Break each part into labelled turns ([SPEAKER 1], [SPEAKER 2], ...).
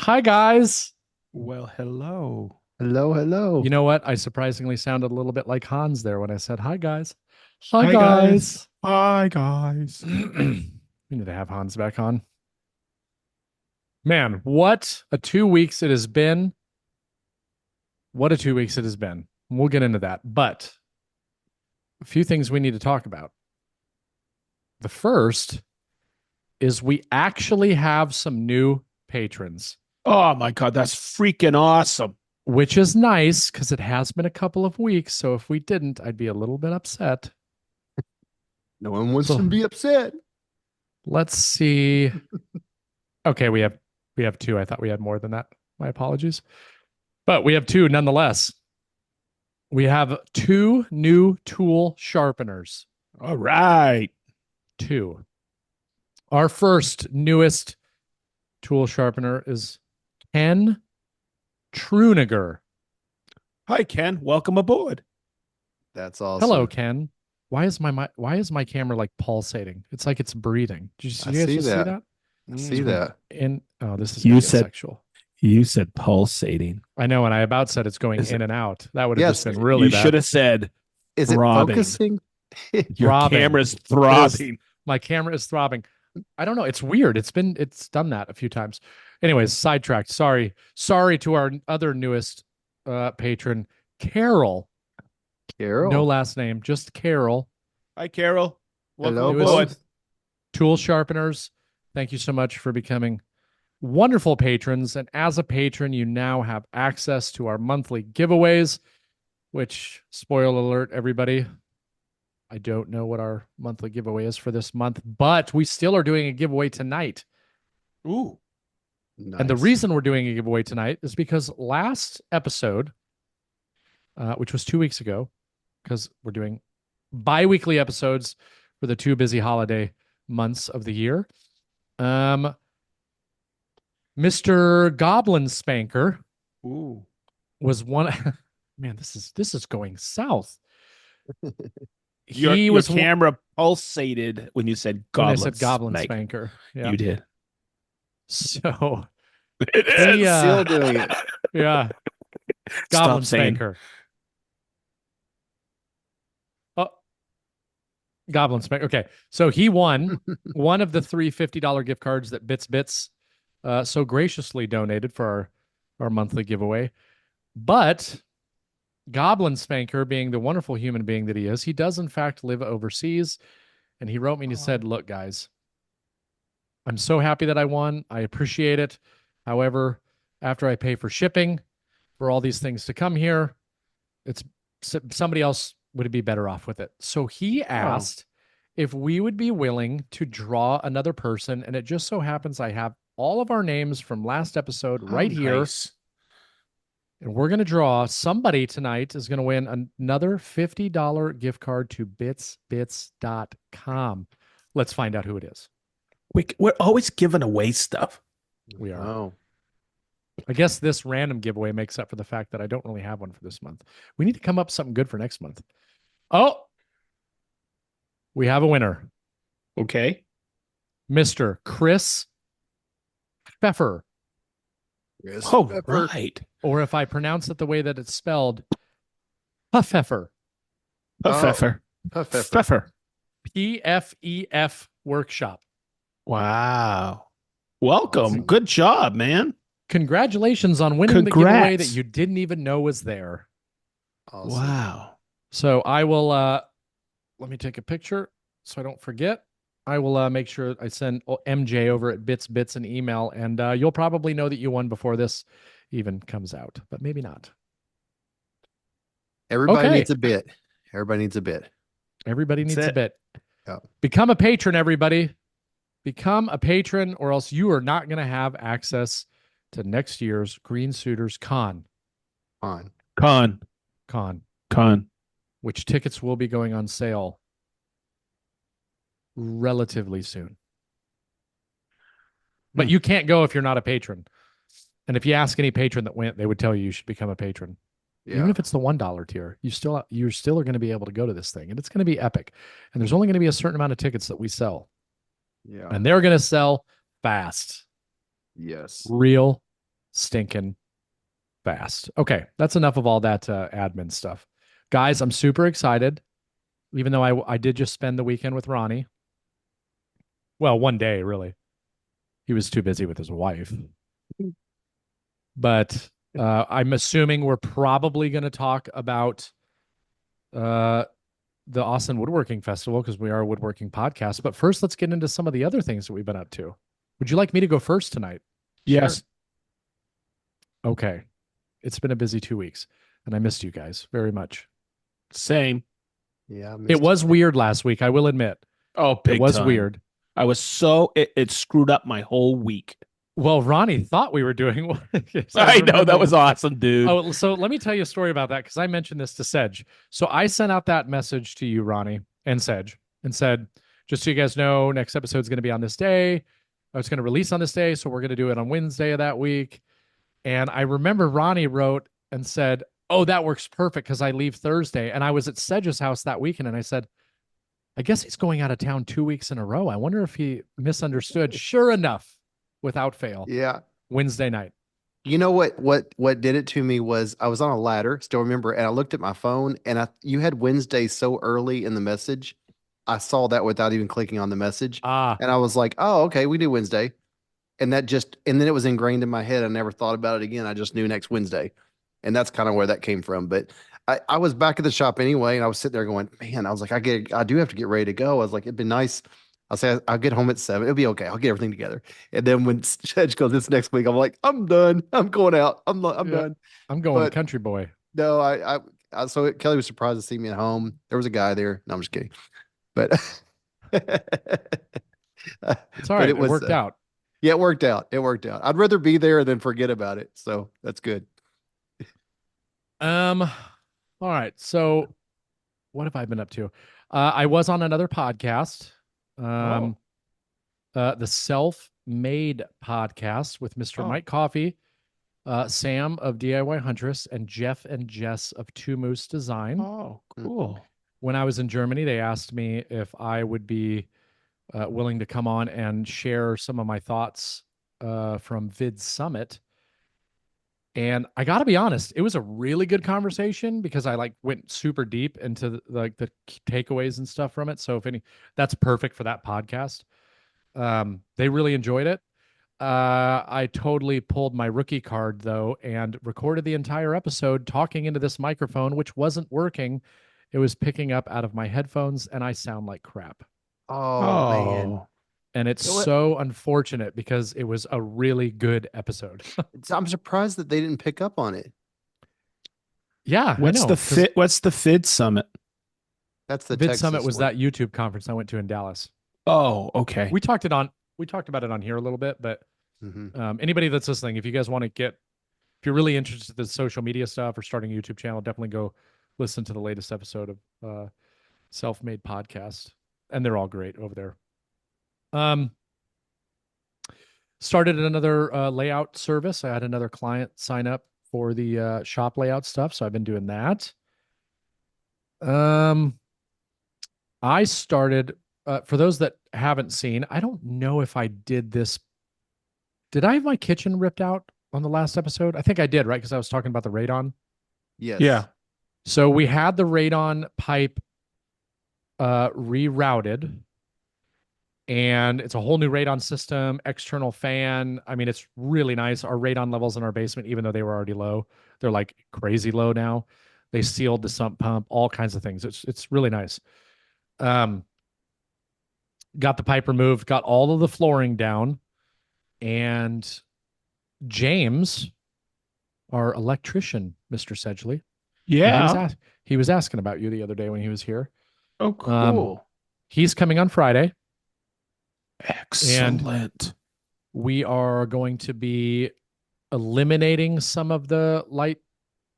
[SPEAKER 1] Hi, guys.
[SPEAKER 2] Well, hello.
[SPEAKER 3] Hello, hello.
[SPEAKER 1] You know what? I surprisingly sounded a little bit like Hans there when I said, hi, guys. Hi,
[SPEAKER 2] Hi, guys.
[SPEAKER 1] guys.
[SPEAKER 2] Hi, guys.
[SPEAKER 1] We need to have Hans back on. Man, what a 2 weeks it has been. What a 2 weeks it has been. We'll get into that. But a few things we need to talk about. The first is we actually have some new patrons,
[SPEAKER 2] Oh my God, that's freaking awesome.
[SPEAKER 1] which is nice because it has been a couple of weeks. So if we didn't, I'd be a little bit upset.
[SPEAKER 3] No one wants to
[SPEAKER 1] So
[SPEAKER 3] be upset.
[SPEAKER 1] let's see. Okay, we have two. I thought we had more than that. My apologies. But we have two nonetheless. We have two new tool sharpeners.
[SPEAKER 2] All right.
[SPEAKER 1] Two. Our first newest tool sharpener is Ken Truniger.
[SPEAKER 2] Hi, Ken. Welcome aboard.
[SPEAKER 3] That's awesome.
[SPEAKER 1] Hello, Ken. Why is my camera like pulsating? It's like it's breathing. Did
[SPEAKER 3] I
[SPEAKER 1] you guys
[SPEAKER 3] see
[SPEAKER 1] just see
[SPEAKER 3] that.
[SPEAKER 1] that?
[SPEAKER 3] I see that.
[SPEAKER 1] This is
[SPEAKER 2] You
[SPEAKER 1] gonna get
[SPEAKER 2] said
[SPEAKER 1] sexual.
[SPEAKER 2] you said pulsating.
[SPEAKER 1] I know, and I about said it's going
[SPEAKER 2] Is
[SPEAKER 1] in
[SPEAKER 2] it?
[SPEAKER 1] and out. That would have
[SPEAKER 3] Yes.
[SPEAKER 1] just been really
[SPEAKER 2] You should
[SPEAKER 1] bad.
[SPEAKER 2] have said
[SPEAKER 3] Is it
[SPEAKER 2] throbbing.
[SPEAKER 3] focusing?
[SPEAKER 2] Your
[SPEAKER 1] Throbbing.
[SPEAKER 2] camera's throbbing.
[SPEAKER 1] My camera is throbbing. I don't know. It's weird. It's done that a few times. Anyways, sidetracked. Sorry to our other newest patron, Carol.
[SPEAKER 3] Carol.
[SPEAKER 1] No last name, just Carol.
[SPEAKER 2] Hi, Carol. Welcome
[SPEAKER 3] Hello,
[SPEAKER 2] aboard.
[SPEAKER 3] both.
[SPEAKER 1] Tool sharpeners. Thank you so much for becoming wonderful patrons. And as a patron, you now have access to our monthly giveaways, which, spoiler alert, everybody, I don't know what our monthly giveaway is for this month, but we still are doing a giveaway tonight.
[SPEAKER 2] Ooh.
[SPEAKER 3] Nice.
[SPEAKER 1] And the reason we're doing a giveaway tonight is because last episode, which was 2 weeks ago, because we're doing bi-weekly episodes for the two busy holiday months of the year. Mr. Goblin Spanker
[SPEAKER 2] Ooh.
[SPEAKER 1] was one. Man, this is going south.
[SPEAKER 2] Your
[SPEAKER 1] He was
[SPEAKER 2] camera pulsated when you said
[SPEAKER 1] when I
[SPEAKER 2] goblin.
[SPEAKER 1] said Goblin
[SPEAKER 2] Spank.
[SPEAKER 1] Spanker. Yeah.
[SPEAKER 2] You did.
[SPEAKER 1] So
[SPEAKER 2] It
[SPEAKER 1] he,
[SPEAKER 2] is.
[SPEAKER 3] Still doing it.
[SPEAKER 1] yeah,
[SPEAKER 2] Stop
[SPEAKER 1] Goblin
[SPEAKER 2] saying.
[SPEAKER 1] Spanker. Oh, Goblin Spanker. Okay, so he won one of the three $50 gift cards that Bits so graciously donated for our monthly giveaway. But Goblin Spanker, being the wonderful human being that he is, he does in fact live overseas. And he wrote me and he said, look, guys, I'm so happy that I won. I appreciate it. However, after I pay for shipping for all these things to come here, it's somebody else would be better off with it. So he asked if we would be willing to draw another person. And it just so happens I have all of our names from last episode right here.
[SPEAKER 2] Nice.
[SPEAKER 1] And we're going to draw somebody tonight is going to win another $50 gift card to bitsbits.com. Let's find out who it is.
[SPEAKER 2] We're always giving away stuff.
[SPEAKER 1] We are.
[SPEAKER 3] Oh,
[SPEAKER 1] I guess this random giveaway makes up for the fact that I don't really have one for this month. We need to come up with something good for next month. Oh, we have a winner.
[SPEAKER 2] Okay.
[SPEAKER 1] Mr. Chris Pfeffer.
[SPEAKER 3] yes.
[SPEAKER 2] Oh,
[SPEAKER 3] Pepper.
[SPEAKER 2] right.
[SPEAKER 1] Or if I pronounce it the way that it's spelled, Pfeffer.
[SPEAKER 2] Pfeffer.
[SPEAKER 3] Pfeffer.
[SPEAKER 2] Pfeffer.
[SPEAKER 1] PFEF Workshop.
[SPEAKER 2] Wow. Welcome.
[SPEAKER 3] Awesome.
[SPEAKER 2] Good job, man.
[SPEAKER 1] Congratulations on winning the
[SPEAKER 2] Congrats.
[SPEAKER 1] giveaway that you didn't even know was there.
[SPEAKER 3] Awesome.
[SPEAKER 2] Wow.
[SPEAKER 1] So I will let me take a picture so I don't forget. I will make sure I send MJ over at Bits an email, and you'll probably know that you won before this even comes out, but maybe not.
[SPEAKER 3] Everybody
[SPEAKER 1] Okay.
[SPEAKER 3] needs a bit. Everybody needs a bit.
[SPEAKER 1] Everybody
[SPEAKER 2] That's
[SPEAKER 1] needs a
[SPEAKER 2] it.
[SPEAKER 1] bit.
[SPEAKER 3] Yeah.
[SPEAKER 1] Become a patron, everybody. Become a patron, or else you are not going to have access to next year's Green Suitors Con,
[SPEAKER 3] Con.
[SPEAKER 1] which tickets will be going on sale relatively soon. But you can't go if you're not a patron. And if you ask any patron that went, they would tell you should become a patron.
[SPEAKER 3] Yeah.
[SPEAKER 1] Even if it's the $1 tier, you're still are going to be able to go to this thing, and it's going to be epic. And there's only going to be a certain amount of tickets that we sell,
[SPEAKER 3] Yeah.
[SPEAKER 1] and they're going to sell fast,
[SPEAKER 3] Yes.
[SPEAKER 1] real stinking fast. Okay, that's enough of all that admin stuff. Guys, I'm super excited, even though I did just spend the weekend with Ronnie. Well, one day, really. He was too busy with his wife. But I'm assuming we're probably going to talk about uh, the Austin Woodworking Festival because we are a woodworking podcast. But first, let's get into some of the other things that we've been up to. Would you like me to go first tonight?
[SPEAKER 2] Yes.
[SPEAKER 1] Okay. It's been a busy 2 weeks, and I missed you guys very much.
[SPEAKER 2] Same.
[SPEAKER 3] Yeah.
[SPEAKER 1] It was weird last week, I will admit.
[SPEAKER 2] Oh, big
[SPEAKER 1] It was
[SPEAKER 2] time.
[SPEAKER 1] weird.
[SPEAKER 2] I was it screwed up my whole week.
[SPEAKER 1] Well, Ronnie thought we were doing one.
[SPEAKER 2] I know, that was awesome, dude.
[SPEAKER 1] Oh, so let me tell you a story about that because I mentioned this to Sedge. So I sent out that message to you, Ronnie, and Sedge, and said, just so you guys know, next episode's going to be on this day. I was going to release on this day, so we're going to do it on Wednesday of that week. And I remember Ronnie wrote and said, "Oh, that works perfect because I leave Thursday." And I was at Sedge's house that weekend, and I said, "I guess he's going out of town 2 weeks in a row. I wonder if he misunderstood." Sure enough, without fail,
[SPEAKER 3] Yeah.
[SPEAKER 1] Wednesday night.
[SPEAKER 3] You know what did it to me was I was on a ladder, still remember, and I looked at my phone and you had Wednesday so early in the message. I saw that without even clicking on the message.
[SPEAKER 1] Ah,
[SPEAKER 3] And I was like, oh, okay, we do Wednesday. And and then it was ingrained in my head. I never thought about it again. I just knew next Wednesday. And that's kind of where that came from. But I was back at the shop anyway, and I was sitting there going, man, I was like, I do have to get ready to go. I was like, it'd be nice. I'll say I'll get home at 7. It'll be okay. I'll get everything together. And then when Sedge goes this next week, I'm like, I'm done. I'm going out. I'm
[SPEAKER 1] yeah,
[SPEAKER 3] done.
[SPEAKER 1] I'm going
[SPEAKER 3] But
[SPEAKER 1] country boy.
[SPEAKER 3] no, so Kelly was surprised to see me at home. There was a guy there. No, I'm just kidding. But
[SPEAKER 1] It's all right. It worked out.
[SPEAKER 3] Yeah, it worked out. It worked out. I'd rather be there than forget about it. So that's good.
[SPEAKER 1] All right. So what have I been up to? I was on another podcast. The Self-Made Podcast with Mr.
[SPEAKER 2] Oh.
[SPEAKER 1] Mike Coffey, Sam of DIY Huntress, and Jeff and Jess of Two Moose Design.
[SPEAKER 2] Oh, cool.
[SPEAKER 1] When I was in Germany, they asked me if I would be willing to come on and share some of my thoughts from Vid Summit. And I got to be honest, it was a really good conversation because I went super deep into the takeaways and stuff from it. So that's perfect for that podcast. They really enjoyed it. I totally pulled my rookie card though and recorded the entire episode talking into this microphone, which wasn't working. It was picking up out of my headphones, and I sound like crap.
[SPEAKER 3] Oh, man.
[SPEAKER 1] And it's
[SPEAKER 3] You know what?
[SPEAKER 1] so unfortunate because it was a really good episode.
[SPEAKER 3] I'm surprised that they didn't pick up on it.
[SPEAKER 1] Yeah,
[SPEAKER 2] What's
[SPEAKER 1] I know.
[SPEAKER 2] the fit? What's the FID Summit?
[SPEAKER 3] That's the
[SPEAKER 1] Vid
[SPEAKER 3] Texas
[SPEAKER 1] Summit was
[SPEAKER 3] one.
[SPEAKER 1] that YouTube conference I went to in Dallas.
[SPEAKER 2] Oh, okay.
[SPEAKER 1] We talked about it on here a little bit, but
[SPEAKER 3] Mhm.
[SPEAKER 1] anybody that's listening, if you guys want to if you're really interested in social media stuff or starting a YouTube channel, definitely go listen to the latest episode of Self-Made Podcast, and they're all great over there. Started another layout service. I had another client sign up for the shop layout stuff, so I've been doing that. I started for those that haven't seen, I don't know if I did this. Did I have my kitchen ripped out on the last episode? I think I did, right? Because I was talking about the radon.
[SPEAKER 3] Yes.
[SPEAKER 2] Yeah.
[SPEAKER 1] So we had the radon pipe rerouted, and it's a whole new radon system, external fan. I mean, it's really nice. Our radon levels in our basement, even though they were already low, they're like crazy low now. They sealed the sump pump, all kinds of things. It's really nice. Got the pipe removed, got all of the flooring down, and James, our electrician, Mr. Sedgley,
[SPEAKER 2] Yeah.
[SPEAKER 1] he was asking about you the other day when he was here.
[SPEAKER 2] Oh, cool.
[SPEAKER 1] He's coming on Friday.
[SPEAKER 2] Excellent.
[SPEAKER 1] We are going to be eliminating some of the light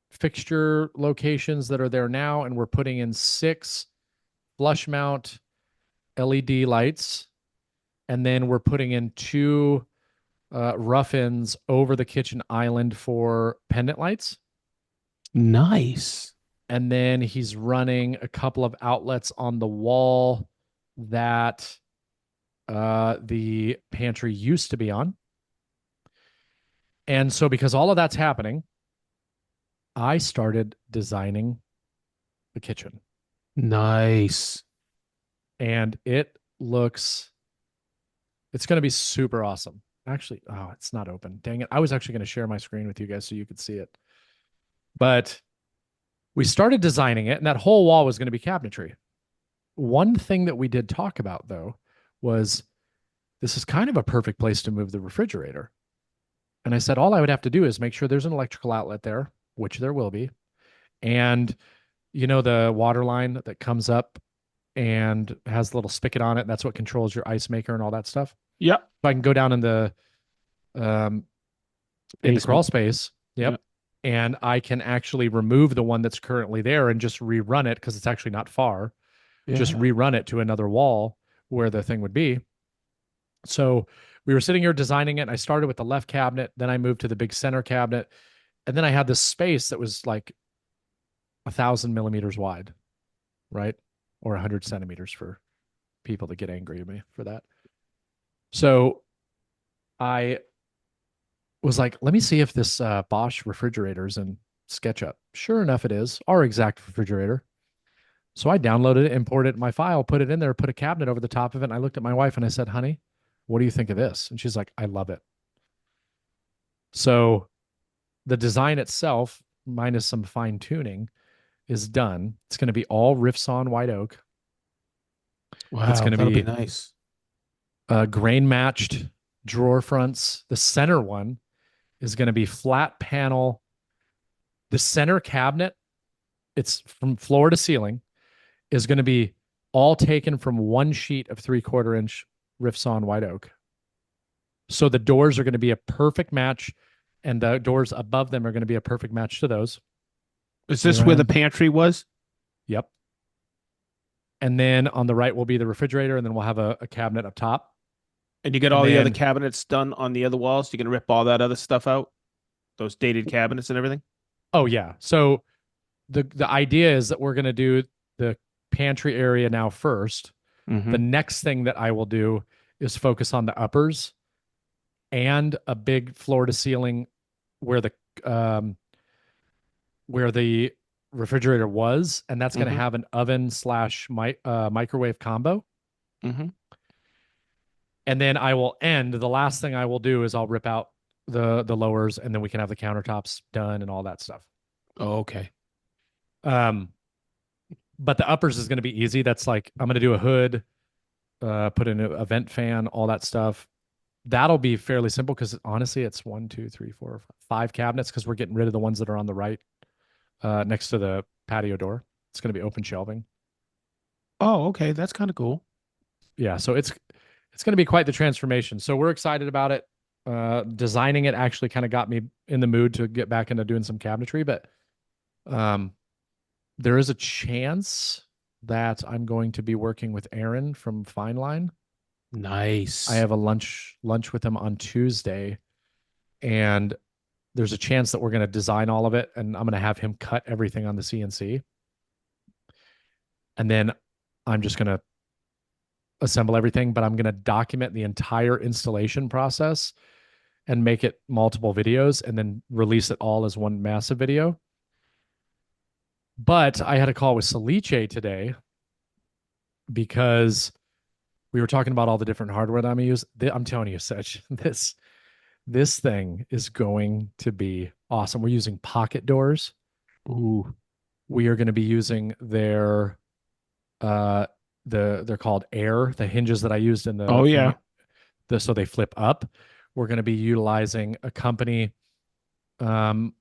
[SPEAKER 1] fixture locations that are there now, and we're putting in 6 flush mount LED lights, and then we're putting in 2 rough ends over the kitchen island for pendant lights.
[SPEAKER 2] Nice.
[SPEAKER 1] And then he's running a couple of outlets on the wall that the pantry used to be on. And so because all of that's happening, I started designing the kitchen.
[SPEAKER 2] Nice.
[SPEAKER 1] And it's going to be super awesome. Actually, oh, it's not open. Dang it. I was actually going to share my screen with you guys so you could see it. But we started designing it, and that whole wall was going to be cabinetry. One thing that we did talk about, though, was this is kind of a perfect place to move the refrigerator. And I said, all I would have to do is make sure there's an electrical outlet there, which there will be. And, the water line that comes up and has a little spigot on it. That's what controls your ice maker and all that stuff.
[SPEAKER 2] Yep.
[SPEAKER 1] So I can go down um, in the crawl
[SPEAKER 2] Basement.
[SPEAKER 1] space. Yep.
[SPEAKER 2] Yep.
[SPEAKER 1] And I can actually remove the one that's currently there and just rerun it because it's actually not far. Just
[SPEAKER 2] Yeah.
[SPEAKER 1] rerun it to another wall where the thing would be. So we were sitting here designing it. And I started with the left cabinet, then I moved to the big center cabinet, and then I had this space that was like 1,000 millimeters wide, right? Or 100 centimeters for people that get angry at me for that. So I was like, let me see if this Bosch refrigerator is in SketchUp. Sure enough, it is our exact refrigerator. So I downloaded it, imported it in my file, put it in there, put a cabinet over the top of it. And I looked at my wife and I said, honey, what do you think of this? And she's like, I love it. So the design itself, minus some fine tuning, is done. It's going to be all Riffsawn white oak. It's
[SPEAKER 2] Wow,
[SPEAKER 1] going to
[SPEAKER 2] that'll be
[SPEAKER 1] be
[SPEAKER 2] nice.
[SPEAKER 1] grain matched drawer fronts. The center one is going to be flat panel. The center cabinet, it's from floor to ceiling, is going to be all taken from one sheet of 3/4 inch Riffsawn white oak. So the doors are going to be a perfect match, and the doors above them are going to be a perfect match to those.
[SPEAKER 2] Is this
[SPEAKER 1] Here I
[SPEAKER 2] where the
[SPEAKER 1] am.
[SPEAKER 2] pantry was?
[SPEAKER 1] Yep. And then on the right will be the refrigerator, and then we'll have a cabinet up top.
[SPEAKER 2] And you get
[SPEAKER 1] And
[SPEAKER 2] all the other
[SPEAKER 1] then,
[SPEAKER 2] cabinets done on the other walls? You can rip all that other stuff out? Those dated cabinets and everything?
[SPEAKER 1] oh yeah. So the idea is that we're going to do the pantry area now first.
[SPEAKER 2] Mm-hmm.
[SPEAKER 1] The next thing that I will do is focus on the uppers and a big floor to ceiling where um the refrigerator was, and that's going to
[SPEAKER 2] Mm-hmm.
[SPEAKER 1] have an oven slash microwave combo.
[SPEAKER 2] Mm-hmm.
[SPEAKER 1] And then I will end. The last thing I will do is I'll rip out the lowers, and then we can have the countertops done and all that stuff.
[SPEAKER 2] Oh, okay.
[SPEAKER 1] Um, but the uppers is going to be easy. That's like I'm going to do a hood, put in a vent fan, all that stuff. That'll be fairly simple because honestly, it's 1, 2, 3, 4, 5 cabinets because we're getting rid of the ones that are on the right, next to the patio door. It's going to be open shelving.
[SPEAKER 2] Oh, okay. That's kind of cool.
[SPEAKER 1] Yeah, so it's going to be quite the transformation. So we're excited about it. Designing it actually kind of got me in the mood to get back into doing some cabinetry, but um, there is a chance that I'm going to be working with Aaron from Fine Line.
[SPEAKER 2] Nice.
[SPEAKER 1] I have a lunch with him on Tuesday, and there's a chance that we're going to design all of it, and I'm going to have him cut everything on the CNC, and then I'm just going to assemble everything. But I'm going to document the entire installation process and make it multiple videos, and then release it all as one massive video. But I had a call with Sedge today because we were talking about all the different hardware that I'm gonna use. I'm telling you, Sedge, this thing is going to be awesome. We're using pocket doors.
[SPEAKER 2] Ooh.
[SPEAKER 1] We are going to be using their they're called air, the hinges that I used in
[SPEAKER 2] Oh, yeah.
[SPEAKER 1] so they flip up. We're going to be utilizing a company out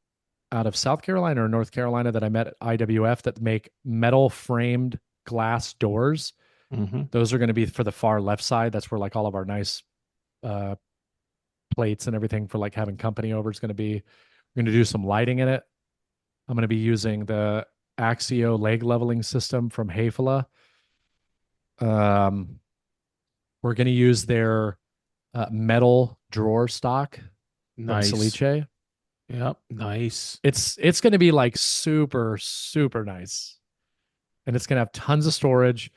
[SPEAKER 1] of South Carolina or North Carolina that I met at IWF that make metal framed glass doors.
[SPEAKER 2] Mm-hmm.
[SPEAKER 1] Those are going to be for the far left side. That's where like all of our nice plates and everything for like having company over is going to be. We're going to do some lighting in it. I'm going to be using the Axio leg leveling system from Hafele. We're going to use their metal drawer stock from
[SPEAKER 2] Nice.
[SPEAKER 1] Sedge.
[SPEAKER 2] Yep. Nice.
[SPEAKER 1] It's going to be like super, super nice. And it's going to have tons of storage,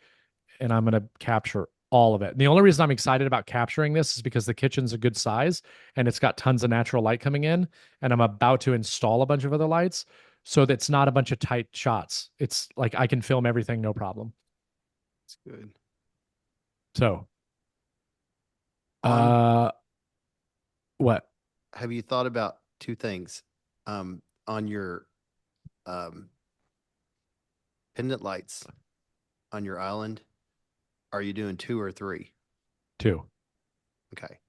[SPEAKER 1] and I'm going to capture all of it. And the only reason I'm excited about capturing this is because the kitchen's a good size and it's got tons of natural light coming in. And I'm about to install a bunch of other lights. So that's not a bunch of tight shots. It's like I can film everything, no problem.
[SPEAKER 3] It's good.
[SPEAKER 1] So,
[SPEAKER 3] On
[SPEAKER 1] uh, what?
[SPEAKER 3] Have you thought about two things? On your um pendant lights on your island, are you doing two or three?
[SPEAKER 1] Two.
[SPEAKER 3] Okay.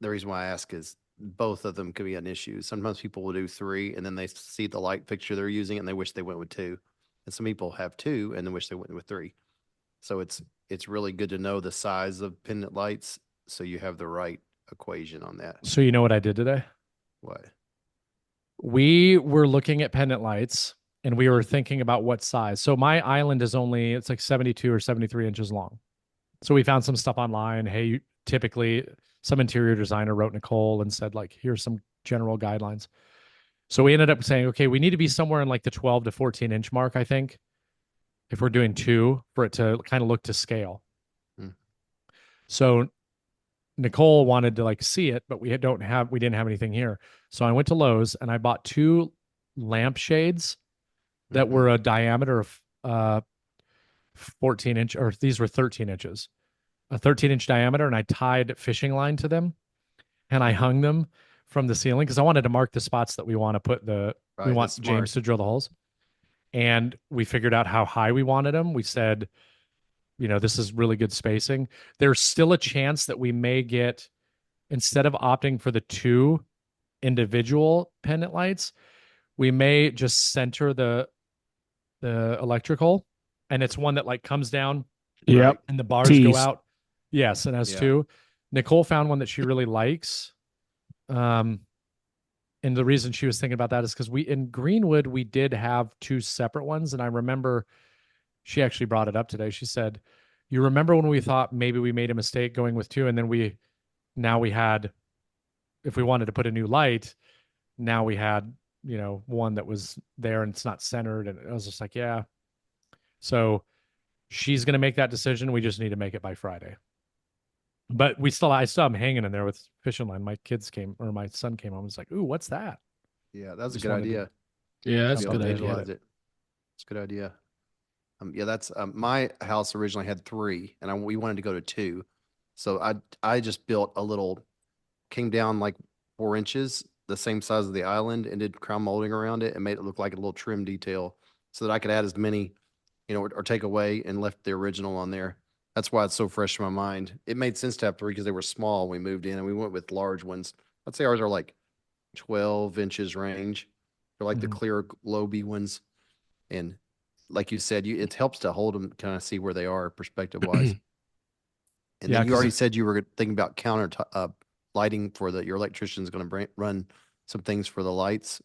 [SPEAKER 3] The reason why I ask is both of them could be an issue. Sometimes people will do three and then they see the light fixture they're using and they wish they went with two. And some people have two and then wish they went with three. So it's really good to know the size of pendant lights so you have the right equation on that.
[SPEAKER 1] So you know what I did today?
[SPEAKER 3] What?
[SPEAKER 1] We were looking at pendant lights and we were thinking about what size. So my island is only, it's like 72 or 73 inches long. So we found some stuff online. Hey, typically some interior designer wrote Nicole and said, like, here's some general guidelines. So we ended up saying, okay, we need to be somewhere in like the 12 to 14 inch mark, I think, if we're doing two for it to kind of look to scale.
[SPEAKER 3] Hmm.
[SPEAKER 1] So Nicole wanted to like see it, but we didn't have anything here. So I went to Lowe's and I bought two lampshades that were a diameter of 14 inch, or these were 13 inches, a 13-inch diameter, and I tied fishing line to them and I hung them from the ceiling because I wanted to mark the spots that we want to put we
[SPEAKER 3] Right,
[SPEAKER 1] want
[SPEAKER 3] that's
[SPEAKER 1] James
[SPEAKER 3] smart.
[SPEAKER 1] to drill the holes. And we figured out how high we wanted them. We said, this is really good spacing. There's still a chance that we may get, instead of opting for the two individual pendant lights, we may just center the electrical, and it's one that like comes down
[SPEAKER 2] Yep.
[SPEAKER 1] and the bars go
[SPEAKER 2] Tees.
[SPEAKER 1] out. Yes, and has
[SPEAKER 3] Yeah.
[SPEAKER 1] two. Nicole found one that she really likes. And the reason she was thinking about that is because in Greenwood we did have two separate ones, and I remember she actually brought it up today. She said, "You remember when we thought maybe we made a mistake going with two, and then now we had, if we wanted to put a new light, now we had, one that was there and it's not centered." And I was just like, yeah. So she's going to make that decision. We just need to make it by Friday. But I still am hanging in there with fishing line. My son came home and was like, "Ooh, what's that?"
[SPEAKER 3] Yeah, that's a
[SPEAKER 1] Just
[SPEAKER 3] good
[SPEAKER 1] wanted to
[SPEAKER 3] idea.
[SPEAKER 2] Yeah, that's a
[SPEAKER 1] jump
[SPEAKER 2] good
[SPEAKER 1] on the
[SPEAKER 2] idea.
[SPEAKER 1] edge.
[SPEAKER 3] Visualize it. It's a good idea. Yeah, that's my house originally had three, and we wanted to go to two. So I just built came down like 4 inches, the same size of the island, and did crown molding around it and made it look like a little trim detail, so that I could add as many, or take away and left the original on there. That's why it's so fresh in my mind. It made sense to have three because they were small when we moved in, and we went with large ones. I'd say ours are like 12 inches range. They're like the
[SPEAKER 1] Mhm.
[SPEAKER 3] clear globy ones. And like you said, it helps to hold them, kind of see where they are perspective wise. And
[SPEAKER 1] Yeah,
[SPEAKER 3] then you
[SPEAKER 1] 'cause
[SPEAKER 3] already said you were thinking about counter lighting for your electrician's going to run some things for the lights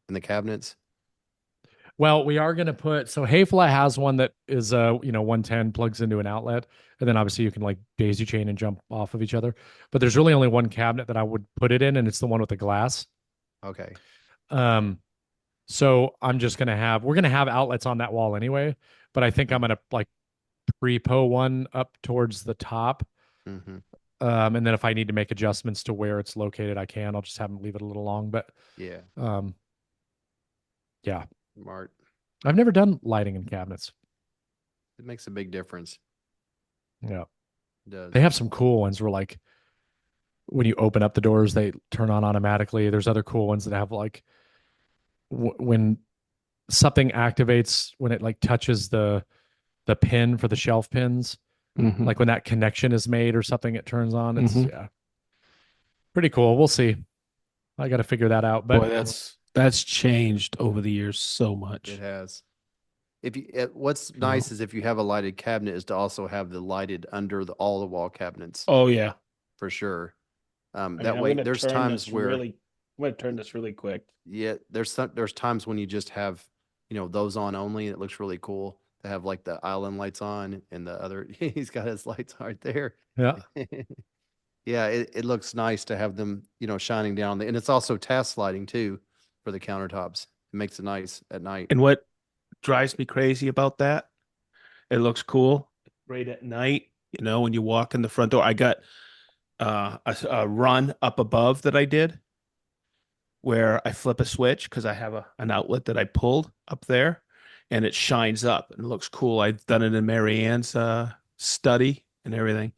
[SPEAKER 3] in the cabinets.
[SPEAKER 1] well, we are going to so Hayfly has one that is 110, plugs into an outlet, and then obviously you can like daisy chain and jump off of each other. But there's really only one cabinet that I would put it in, and it's the one with the glass.
[SPEAKER 3] Okay.
[SPEAKER 1] Um, so we're gonna have outlets on that wall anyway, but I think I'm gonna like pre-po one up towards the top.
[SPEAKER 3] Mm-hmm.
[SPEAKER 1] And then if I need to make adjustments to where it's located, I can. I'll just have them leave it a little long. But
[SPEAKER 3] Yeah.
[SPEAKER 1] yeah,
[SPEAKER 3] Smart.
[SPEAKER 1] I've never done lighting in cabinets.
[SPEAKER 3] It makes a big difference.
[SPEAKER 1] Yeah,
[SPEAKER 3] It does.
[SPEAKER 1] they have some cool ones where like when you open up the doors, they turn on automatically. There's other cool ones that have like when something activates when it like touches the pin for the shelf pins,
[SPEAKER 2] Mhm.
[SPEAKER 1] like when that connection is made or something, it turns on. It's
[SPEAKER 2] Mhm.
[SPEAKER 1] yeah, pretty cool. We'll see. I got to figure that out. But
[SPEAKER 2] Boy, that's changed over the years so much.
[SPEAKER 3] It has. What's
[SPEAKER 2] You know?
[SPEAKER 3] nice is if you have a lighted cabinet is to also have the lighted under all the wall cabinets
[SPEAKER 2] Oh yeah.
[SPEAKER 3] for sure.
[SPEAKER 2] I
[SPEAKER 3] That
[SPEAKER 2] mean,
[SPEAKER 3] way there's times where
[SPEAKER 2] I'm gonna turn this really quick.
[SPEAKER 3] yeah, there's times when you just have, those on only, and it looks really cool to have like the island lights on and the other he's got his lights right there.
[SPEAKER 1] yeah,
[SPEAKER 3] Yeah, it looks nice to have them, shining down. And it's also task lighting too for the countertops. It makes it nice at night.
[SPEAKER 2] And what drives me crazy about that, it looks cool right at night. You know, when you walk in the front door, I got a run up above that I did where I flip a switch because I have an outlet that I pulled up there and it shines up and it looks cool. I've done it in Marianne's study and everything.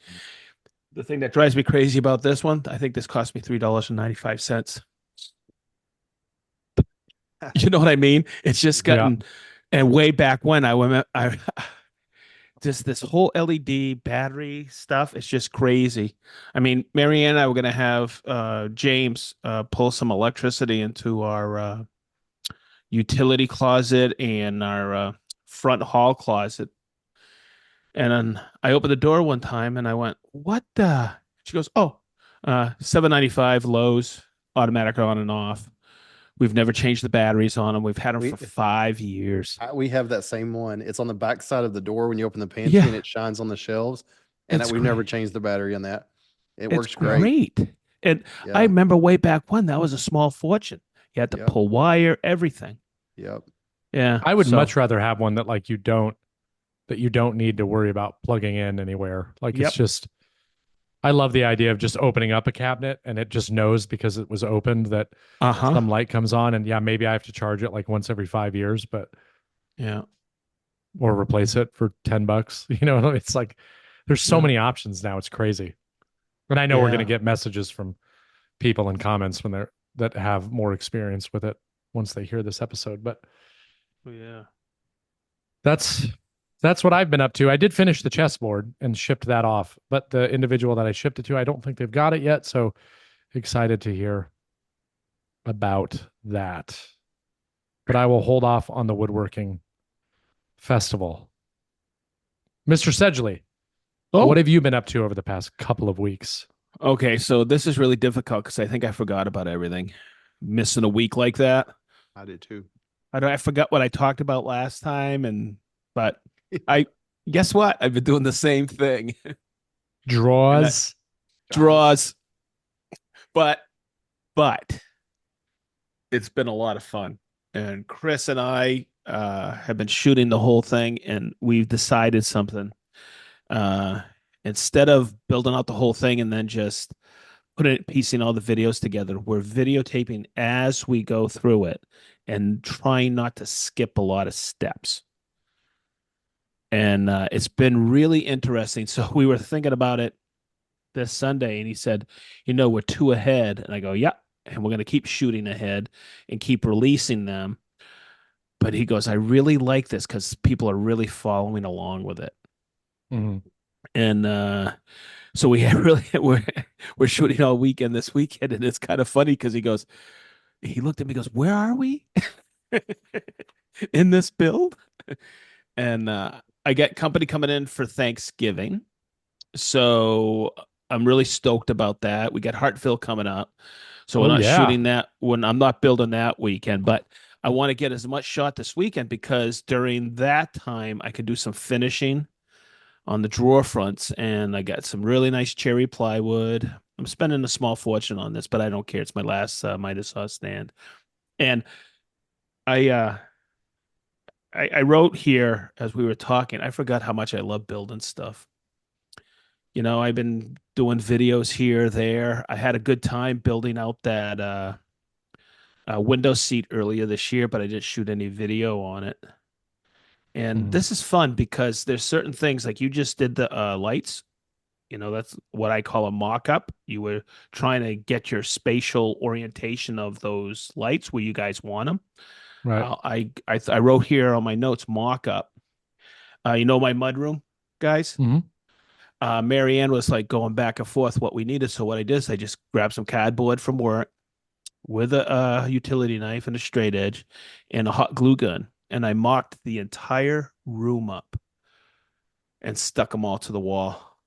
[SPEAKER 2] The thing that drives me crazy about this one, I think this cost me $3.95. You know what I mean? It's just
[SPEAKER 1] Yeah.
[SPEAKER 2] gotten, and way back when I went, I just this whole LED battery stuff. It's just crazy. I mean, Marianne and I were going to have James pull some electricity into our utility closet and our front hall closet. And then I opened the door one time and I went, "What the?" She goes, "Oh, 795 Lowe's automatic on and off. We've never changed the batteries on them. We've had them
[SPEAKER 3] We
[SPEAKER 2] for 5 years."
[SPEAKER 3] we have that same one. It's on the back side of the door when you open the pantry, and
[SPEAKER 2] Yeah,
[SPEAKER 3] it shines on the shelves. And
[SPEAKER 2] it's
[SPEAKER 3] we've never
[SPEAKER 2] great.
[SPEAKER 3] changed the battery on that. It
[SPEAKER 2] It's
[SPEAKER 3] works great.
[SPEAKER 2] great. And I
[SPEAKER 3] Yeah.
[SPEAKER 2] remember way back when that was a small fortune. You had to
[SPEAKER 3] Yep.
[SPEAKER 2] pull wire, everything.
[SPEAKER 3] Yep.
[SPEAKER 2] Yeah.
[SPEAKER 1] I would
[SPEAKER 2] So,
[SPEAKER 1] much rather have one that like you don't need to worry about plugging in anywhere. Like it's
[SPEAKER 2] yep.
[SPEAKER 1] just I love the idea of just opening up a cabinet and it just knows because it was opened that
[SPEAKER 2] Uh-huh.
[SPEAKER 1] some light comes on and yeah, maybe I have to charge it like once every 5 years, but
[SPEAKER 2] Yeah.
[SPEAKER 1] or replace it for $10. You know, it's like there's so
[SPEAKER 2] Yeah.
[SPEAKER 1] many options now. It's crazy. And I know we're gonna
[SPEAKER 2] Yeah.
[SPEAKER 1] get messages from people in comments when they're that have more experience with it once they hear this episode. But
[SPEAKER 2] Yeah.
[SPEAKER 1] that's that's what I've been up to. I did finish the chessboard and shipped that off, but the individual that I shipped it to, I don't think they've got it yet. So excited to hear about that. But I will hold off on the woodworking festival. Mr. Sedgley, what
[SPEAKER 2] Oh,
[SPEAKER 1] have you been up to over the past couple of weeks?
[SPEAKER 2] okay. So this is really difficult because I think I forgot about everything. Missing a week like that.
[SPEAKER 3] I did too.
[SPEAKER 2] I forgot what I talked about last time, but I guess what? I've been doing the same thing. And that
[SPEAKER 1] Draws.
[SPEAKER 2] draws, but but it's been a lot of fun. And Chris and I have been shooting the whole thing, and we've decided something. Uh, Instead of building out the whole thing and then just piecing all the videos together, we're videotaping as we go through it and trying not to skip a lot of steps. And it's been really interesting. So we were thinking about it this Sunday, and he said, we're two ahead. And I go, yeah. And we're going to keep shooting ahead and keep releasing them. But he goes, I really like this because people are really following along with it.
[SPEAKER 1] Mhm.
[SPEAKER 2] And so we really we're shooting all weekend this weekend, and it's kind of funny because he looked at me, goes, "Where are we in this build?" And I get company coming in for Thanksgiving, so I'm really stoked about that. We got Hartville coming up, so we're
[SPEAKER 1] Oh
[SPEAKER 2] not
[SPEAKER 1] yeah.
[SPEAKER 2] shooting that when I'm not building that weekend, but I want to get as much shot this weekend because during that time I could do some finishing on the drawer fronts, and I got some really nice cherry plywood. I'm spending a small fortune on this, but I don't care. It's my last Midas saw stand, and I, uh, I wrote here as we were talking. I forgot how much I love building stuff. I've been doing videos here, there. I had a good time building out that window seat earlier this year, but I didn't shoot any video on it. And
[SPEAKER 1] Mhm.
[SPEAKER 2] this is fun because there's certain things like you just did the lights. That's what I call a mock-up. You were trying to get your spatial orientation of those lights where you guys want them.
[SPEAKER 1] Right.
[SPEAKER 2] I wrote here on my notes mock-up. My mudroom, guys.
[SPEAKER 1] Hmm.
[SPEAKER 2] Marianne was like going back and forth what we needed. So what I did is I just grabbed some cardboard from work with a utility knife and a straight edge and a hot glue gun, and I mocked the entire room up and stuck them all to the wall.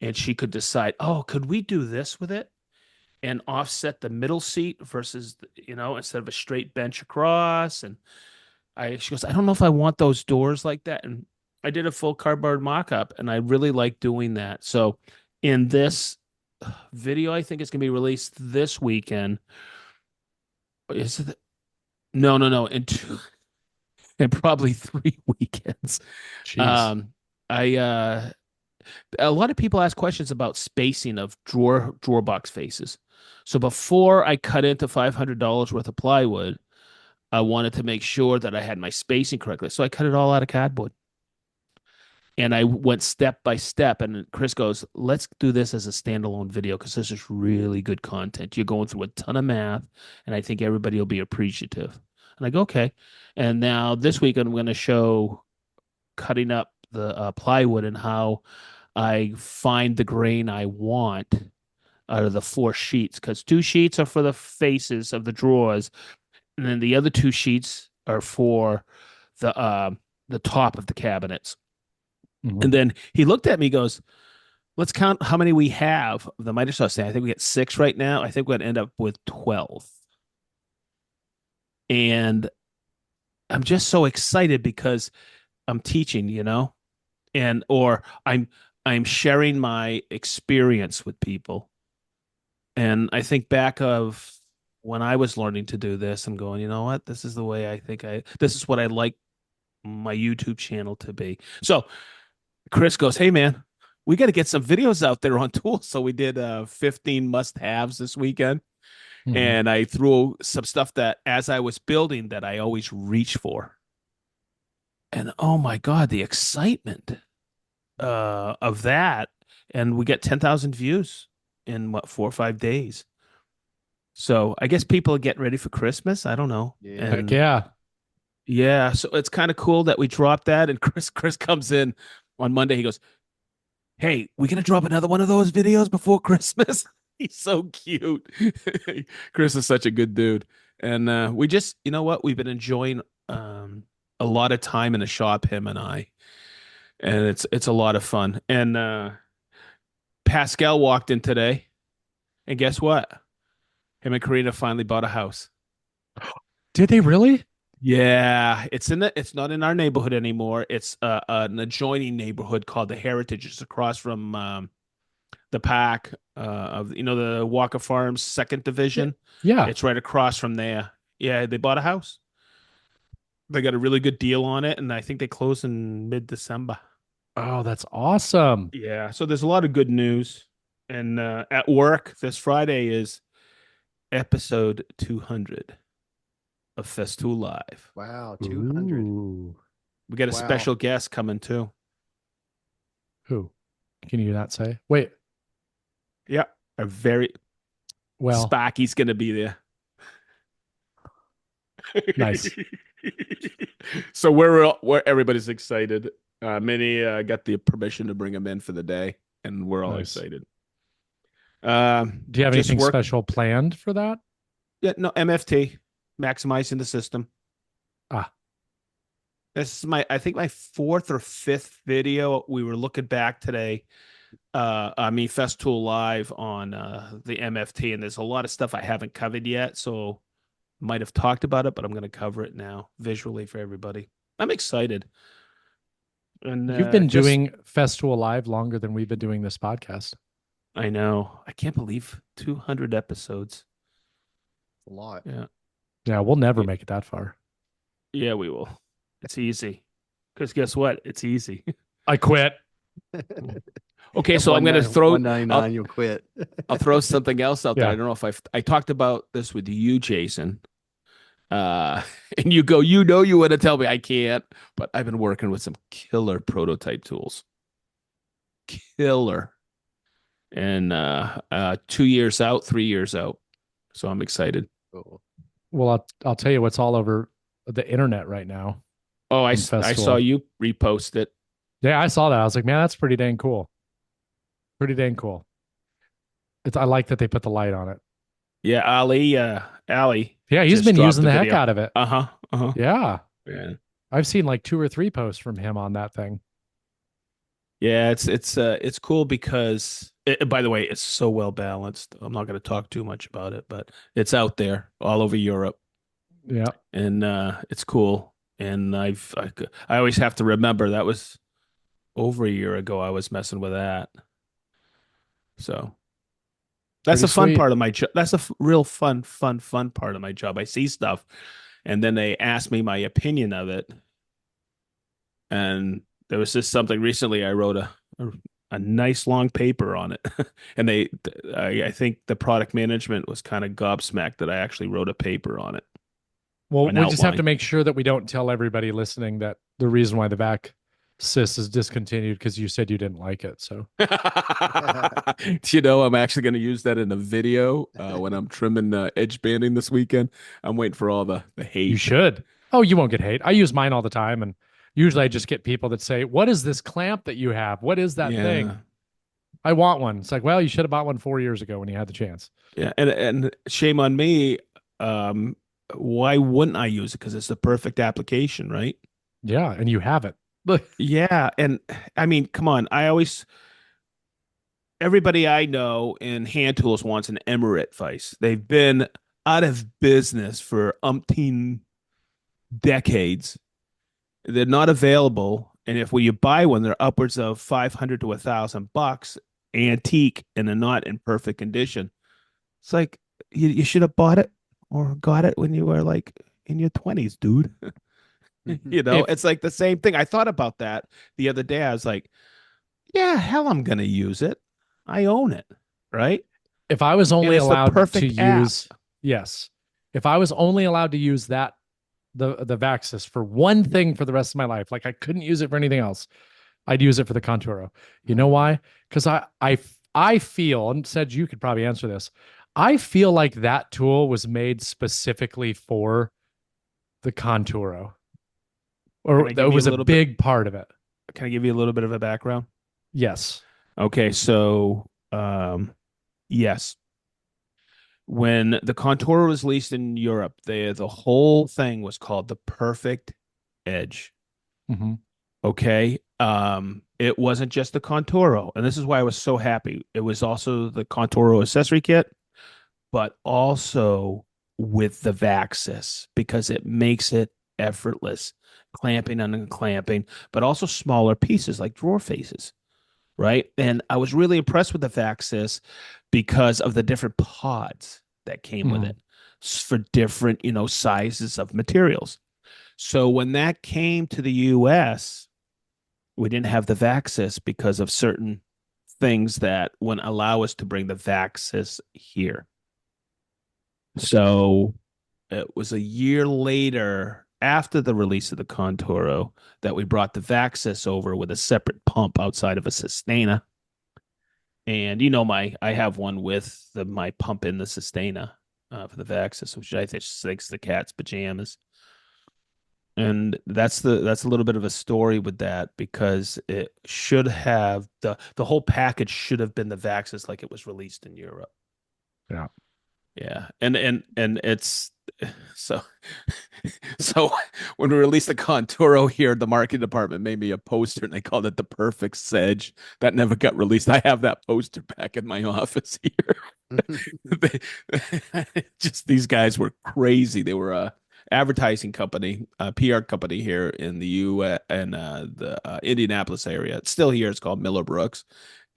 [SPEAKER 2] And she could decide, oh, could we do this with it and offset the middle seat versus, instead of a straight bench across. And she goes, I don't know if I want those doors like that. And I did a full cardboard mock-up, and I really like doing that. So in this video, I think it's going to be released this weekend. Is it? No, no, no. In probably 3 weekends.
[SPEAKER 1] Jeez.
[SPEAKER 2] Um, I a lot of people ask questions about spacing of drawer box faces. So before I cut into $500 worth of plywood, I wanted to make sure that I had my spacing correctly. So I cut it all out of cardboard. And I went step by step. And Chris goes, let's do this as a standalone video because this is really good content. You're going through a ton of math, and I think everybody will be appreciative. And I go, okay. And now this week, I'm going to show cutting up the plywood and how I find the grain I want out of the 4 sheets because 2 sheets are for the faces of the drawers, and then the other 2 sheets are for the top of the cabinets.
[SPEAKER 1] Mhm.
[SPEAKER 2] And then he looked at me, goes, "Let's count how many we have of the miter saw stand. I think we get 6 right now. I think we're gonna end up with 12." And I'm just so excited because I'm teaching, and or I'm sharing my experience with people. And I think back of when I was learning to do this and going, you know what, this is the way this is what I like my YouTube channel to be. So Chris goes, hey man, we got to get some videos out there on tools. So we did 15 must-haves this weekend.
[SPEAKER 1] Mhm.
[SPEAKER 2] And I threw some stuff that as I was building that I always reach for. And oh my God, the excitement of that. And we get 10,000 views in 4 or 5 days. So I guess people are getting ready for Christmas. I don't know.
[SPEAKER 3] Yeah.
[SPEAKER 1] Heck
[SPEAKER 2] And
[SPEAKER 1] yeah.
[SPEAKER 2] yeah, so it's kind of cool that we dropped that. And Chris comes in on Monday. He goes, hey, we gonna drop another one of those videos before Christmas? He's so cute. Chris is such a good dude. And we just, you know what? We've been enjoying a lot of time in the shop, him and I. And it's a lot of fun. And Pascal walked in today, and guess what? Him and Karina finally bought a house.
[SPEAKER 1] Did they really?
[SPEAKER 2] Yeah, it's not in our neighborhood anymore. It's an adjoining neighborhood called the Heritage. It's across from the pack of the Walker Farms second division.
[SPEAKER 1] Yeah.
[SPEAKER 2] It's right across from there. Yeah, they bought a house. They got a really good deal on it, and I think they close in mid-December.
[SPEAKER 1] Oh, that's awesome.
[SPEAKER 2] Yeah, so there's a lot of good news. And at work this Friday is episode 200 of Festool Live.
[SPEAKER 3] Wow, 200.
[SPEAKER 1] Ooh.
[SPEAKER 2] We got a
[SPEAKER 3] Wow.
[SPEAKER 2] special guest coming too.
[SPEAKER 1] Who? Can you not say? Wait.
[SPEAKER 2] Yeah, a very
[SPEAKER 1] Well,
[SPEAKER 2] Sparky's gonna be there.
[SPEAKER 1] Nice.
[SPEAKER 2] So we're everybody's excited. Minnie got the permission to bring him in for the day, and we're all
[SPEAKER 1] Nice.
[SPEAKER 2] excited.
[SPEAKER 1] do you have
[SPEAKER 2] Just
[SPEAKER 1] anything
[SPEAKER 2] work-
[SPEAKER 1] special planned for that?
[SPEAKER 2] Yeah, no MFT, maximizing the system.
[SPEAKER 1] Ah.
[SPEAKER 2] This is I think my 4th or 5th video. We were looking back today. Festool Live on the MFT, and there's a lot of stuff I haven't covered yet, so might have talked about it, but I'm going to cover it now visually for everybody. I'm excited. And
[SPEAKER 1] You've been doing Festool Live longer than we've been doing this podcast.
[SPEAKER 2] I know. I can't believe 200 episodes.
[SPEAKER 3] A lot.
[SPEAKER 2] Yeah.
[SPEAKER 1] Yeah, we'll never
[SPEAKER 2] Yeah.
[SPEAKER 1] make it that far.
[SPEAKER 2] Yeah, we will. It's easy. Because guess what? It's easy.
[SPEAKER 1] I quit.
[SPEAKER 2] Okay, so I'm going to throw
[SPEAKER 3] 199. You'll quit.
[SPEAKER 2] I'll throw something else out there.
[SPEAKER 1] Yeah.
[SPEAKER 2] I don't know if I talked about this with you, Jason. And you go, you want to tell me I can't, but I've been working with some killer prototype tools. Killer. And 2 years out, 3 years out. So I'm excited.
[SPEAKER 3] Cool.
[SPEAKER 1] Well, I'll tell you what's all over the internet right now.
[SPEAKER 2] Oh, I
[SPEAKER 1] From Festool.
[SPEAKER 2] saw you repost it.
[SPEAKER 1] Yeah, I saw that. I was like, man, that's pretty dang cool. Pretty dang cool. I like that they put the light on it.
[SPEAKER 2] Yeah, Ali.
[SPEAKER 1] Yeah, he's
[SPEAKER 2] just
[SPEAKER 1] been
[SPEAKER 2] dropped
[SPEAKER 1] using the heck
[SPEAKER 2] video.
[SPEAKER 1] out of it.
[SPEAKER 2] Uh-huh. Uh-huh.
[SPEAKER 1] Yeah.
[SPEAKER 2] Yeah.
[SPEAKER 1] I've seen like 2 or 3 posts from him on that thing.
[SPEAKER 2] Yeah, it's cool because by the way, it's so well balanced. I'm not going to talk too much about it, but it's out there all over Europe,
[SPEAKER 1] Yeah.
[SPEAKER 2] and it's cool. And I always have to remember that was over a year ago. I was messing with that, so that's
[SPEAKER 1] Pretty
[SPEAKER 2] a fun
[SPEAKER 1] sweet.
[SPEAKER 2] part of my job. That's a real fun part of my job. I see stuff, and then they ask me my opinion of it, and there was just something recently I a nice long paper on it. And I think the product management was kind of gobsmacked that I actually wrote a paper on it,
[SPEAKER 1] Well,
[SPEAKER 2] an
[SPEAKER 1] we just have to
[SPEAKER 2] outline.
[SPEAKER 1] make sure that we don't tell everybody listening that the reason why the vac sys is discontinued because you said you didn't like it. So
[SPEAKER 2] Do you know, I'm actually going to use that in a video when I'm trimming edge banding this weekend. I'm waiting for all the
[SPEAKER 1] you
[SPEAKER 2] hate.
[SPEAKER 1] should. Oh, you won't get hate. I use mine all the time, and usually I just get people that say, "What is this clamp that you have? What is that thing?
[SPEAKER 2] Yeah.
[SPEAKER 1] I want one." It's like, well, you should have bought one 4 years ago when you had the chance.
[SPEAKER 2] Yeah. And shame on me. Um, why wouldn't I use it? Because it's the perfect application, right?
[SPEAKER 1] Yeah, and you have it. Look,
[SPEAKER 2] Yeah. And I mean, come on. Everybody I know in hand tools wants an Emirate vise. They've been out of business for umpteen decades. They're not available. And if when you buy one, they're upwards of 500 to $1,000, antique, and they're not in perfect condition. It's like you should have bought it or got it when you were like in your 20s, dude.
[SPEAKER 1] if
[SPEAKER 2] It's like the same thing. I thought about that the other day. I was like, yeah, hell, I'm going to use it. I own it, right?
[SPEAKER 1] if I was
[SPEAKER 2] And
[SPEAKER 1] only
[SPEAKER 2] it's the
[SPEAKER 1] allowed to
[SPEAKER 2] perfect app.
[SPEAKER 1] use, yes, if I was only allowed to use that the Vaxis for one thing for the rest of my life, like I couldn't use it for anything else, I'd use it for the Conturo. You know why? Because I feel, and said you could probably answer this. I feel like that tool was made specifically for the Conturo,
[SPEAKER 2] Can
[SPEAKER 1] or
[SPEAKER 2] I
[SPEAKER 1] that
[SPEAKER 2] give you a
[SPEAKER 1] was a
[SPEAKER 2] little bit?
[SPEAKER 1] big part of it.
[SPEAKER 2] Can I give you a little bit of a background?
[SPEAKER 1] Yes.
[SPEAKER 2] Okay, so yes, when the Contour was released in Europe, the whole thing was called the Perfect Edge.
[SPEAKER 1] Mm-hmm.
[SPEAKER 2] Okay, it wasn't just the Conturo, and this is why I was so happy. It was also the Conturo accessory kit, but also with the Vaxis because it makes it effortless clamping and unclamping, but also smaller pieces like drawer faces, right? And I was really impressed with the Vaxis because of the different pods that came with
[SPEAKER 1] Mm-hmm.
[SPEAKER 2] it for different, sizes of materials. So when that came to the US, we didn't have the Vaxis because of certain things that wouldn't allow us to bring the Vaxis here. So it was a year later after the release of the Conturo that we brought the Vaxis over with a separate pump outside of a Sustaina. And I have one with my pump in the Sustaina for the Vaxis, which I think thinks the cat's pajamas. And that's a little bit of a story with that because it should have the whole package should have been the Vaxis like it was released in Europe.
[SPEAKER 1] Yeah.
[SPEAKER 2] Yeah. And it's so so when we released the Conturo here, the marketing department made me a poster and they called it the perfect Sedge. That never got released. I have that poster back in my office here. Just these guys were crazy. They were a advertising company, a PR company here in the U and the Indianapolis area. It's still here. It's called Miller Brooks,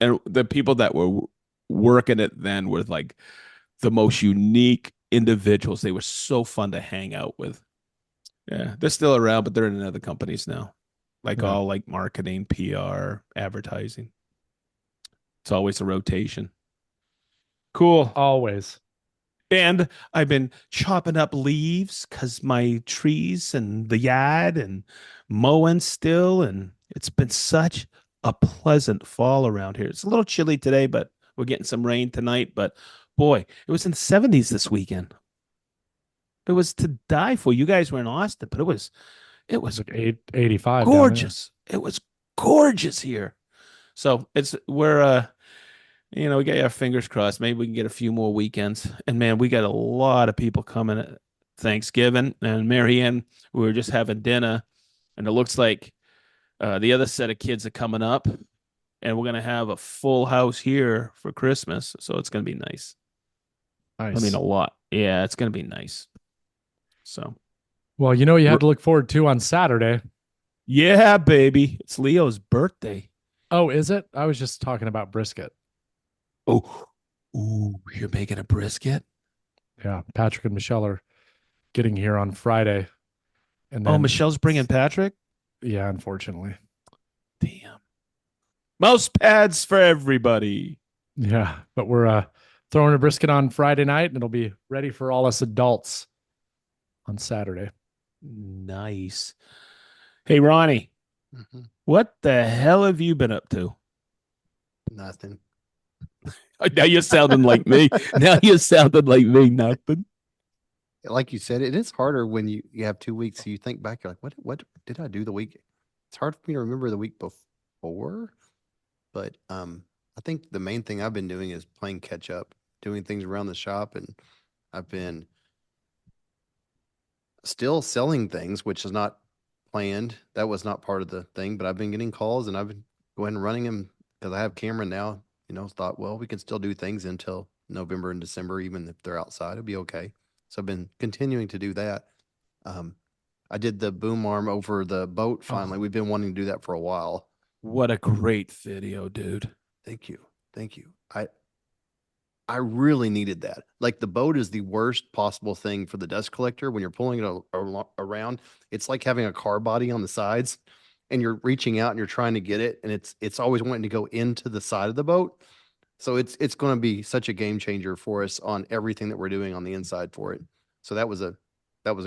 [SPEAKER 2] and the people that were working it then were like the most unique individuals. They were so fun to hang out with. Yeah, they're still around, but they're in other companies now, like
[SPEAKER 1] Yeah.
[SPEAKER 2] all like marketing, PR, advertising. It's always a rotation. Cool.
[SPEAKER 1] Always.
[SPEAKER 2] And I've been chopping up leaves because my trees and the yard and mowing still. And it's been such a pleasant fall around here. It's a little chilly today, but we're getting some rain tonight. But boy, it was in the 70s this weekend. It was to die for. You guys were in Austin, but it
[SPEAKER 1] It's
[SPEAKER 2] was
[SPEAKER 1] like 85 down there.
[SPEAKER 2] gorgeous. It was gorgeous here. So we got our fingers crossed. Maybe we can get a few more weekends. And man, we got a lot of people coming at Thanksgiving. And Marianne, we were just having dinner, and it looks like the other set of kids are coming up, and we're gonna have a full house here for Christmas. So it's gonna be nice. I mean,
[SPEAKER 1] Nice.
[SPEAKER 2] a lot. Yeah, it's gonna be nice. So
[SPEAKER 1] Well, you know what you have
[SPEAKER 2] we're-
[SPEAKER 1] to look forward to on Saturday.
[SPEAKER 2] yeah, baby, it's Leo's birthday.
[SPEAKER 1] Oh, is it? I was just talking about brisket.
[SPEAKER 2] Oh, ooh, you're making a brisket?
[SPEAKER 1] Yeah, Patrick and Michelle are getting here on Friday, and
[SPEAKER 2] Oh,
[SPEAKER 1] then
[SPEAKER 2] Michelle's bringing Patrick?
[SPEAKER 1] yeah, unfortunately.
[SPEAKER 2] Damn. Mouse pads for everybody.
[SPEAKER 1] Yeah, but we're throwing a brisket on Friday night, and it'll be ready for all us adults on Saturday.
[SPEAKER 2] Nice. Hey, Ronnie,
[SPEAKER 3] Mhm.
[SPEAKER 2] what the hell have you been up to?
[SPEAKER 3] Nothing.
[SPEAKER 2] Now you're sounding like me. Now you're sounding like me. Nothing.
[SPEAKER 3] Like you said, it is harder when you have 2 weeks. So you think back, you're like, what did I do the week? It's hard for me to remember the week before, but I think the main thing I've been doing is playing catch up, doing things around the shop, and I've been still selling things, which is not planned. That was not part of the thing, but I've been getting calls and I've been going and running them because I have camera now. Thought, well, we can still do things until November and December, even if they're outside, it'll be okay. So I've been continuing to do that. Um, I did the boom arm over the boat finally.
[SPEAKER 2] Oh.
[SPEAKER 3] We've been wanting to do that for a while.
[SPEAKER 2] What a great video, dude.
[SPEAKER 3] Thank you. Thank you. I really needed that. Like the boat is the worst possible thing for the dust collector when you're pulling it around. It's like having a car body on the sides and you're reaching out and you're trying to get it and it's always wanting to go into the side of the boat. So it's going to be such a game changer for us on everything that we're doing on the inside for it. So that was a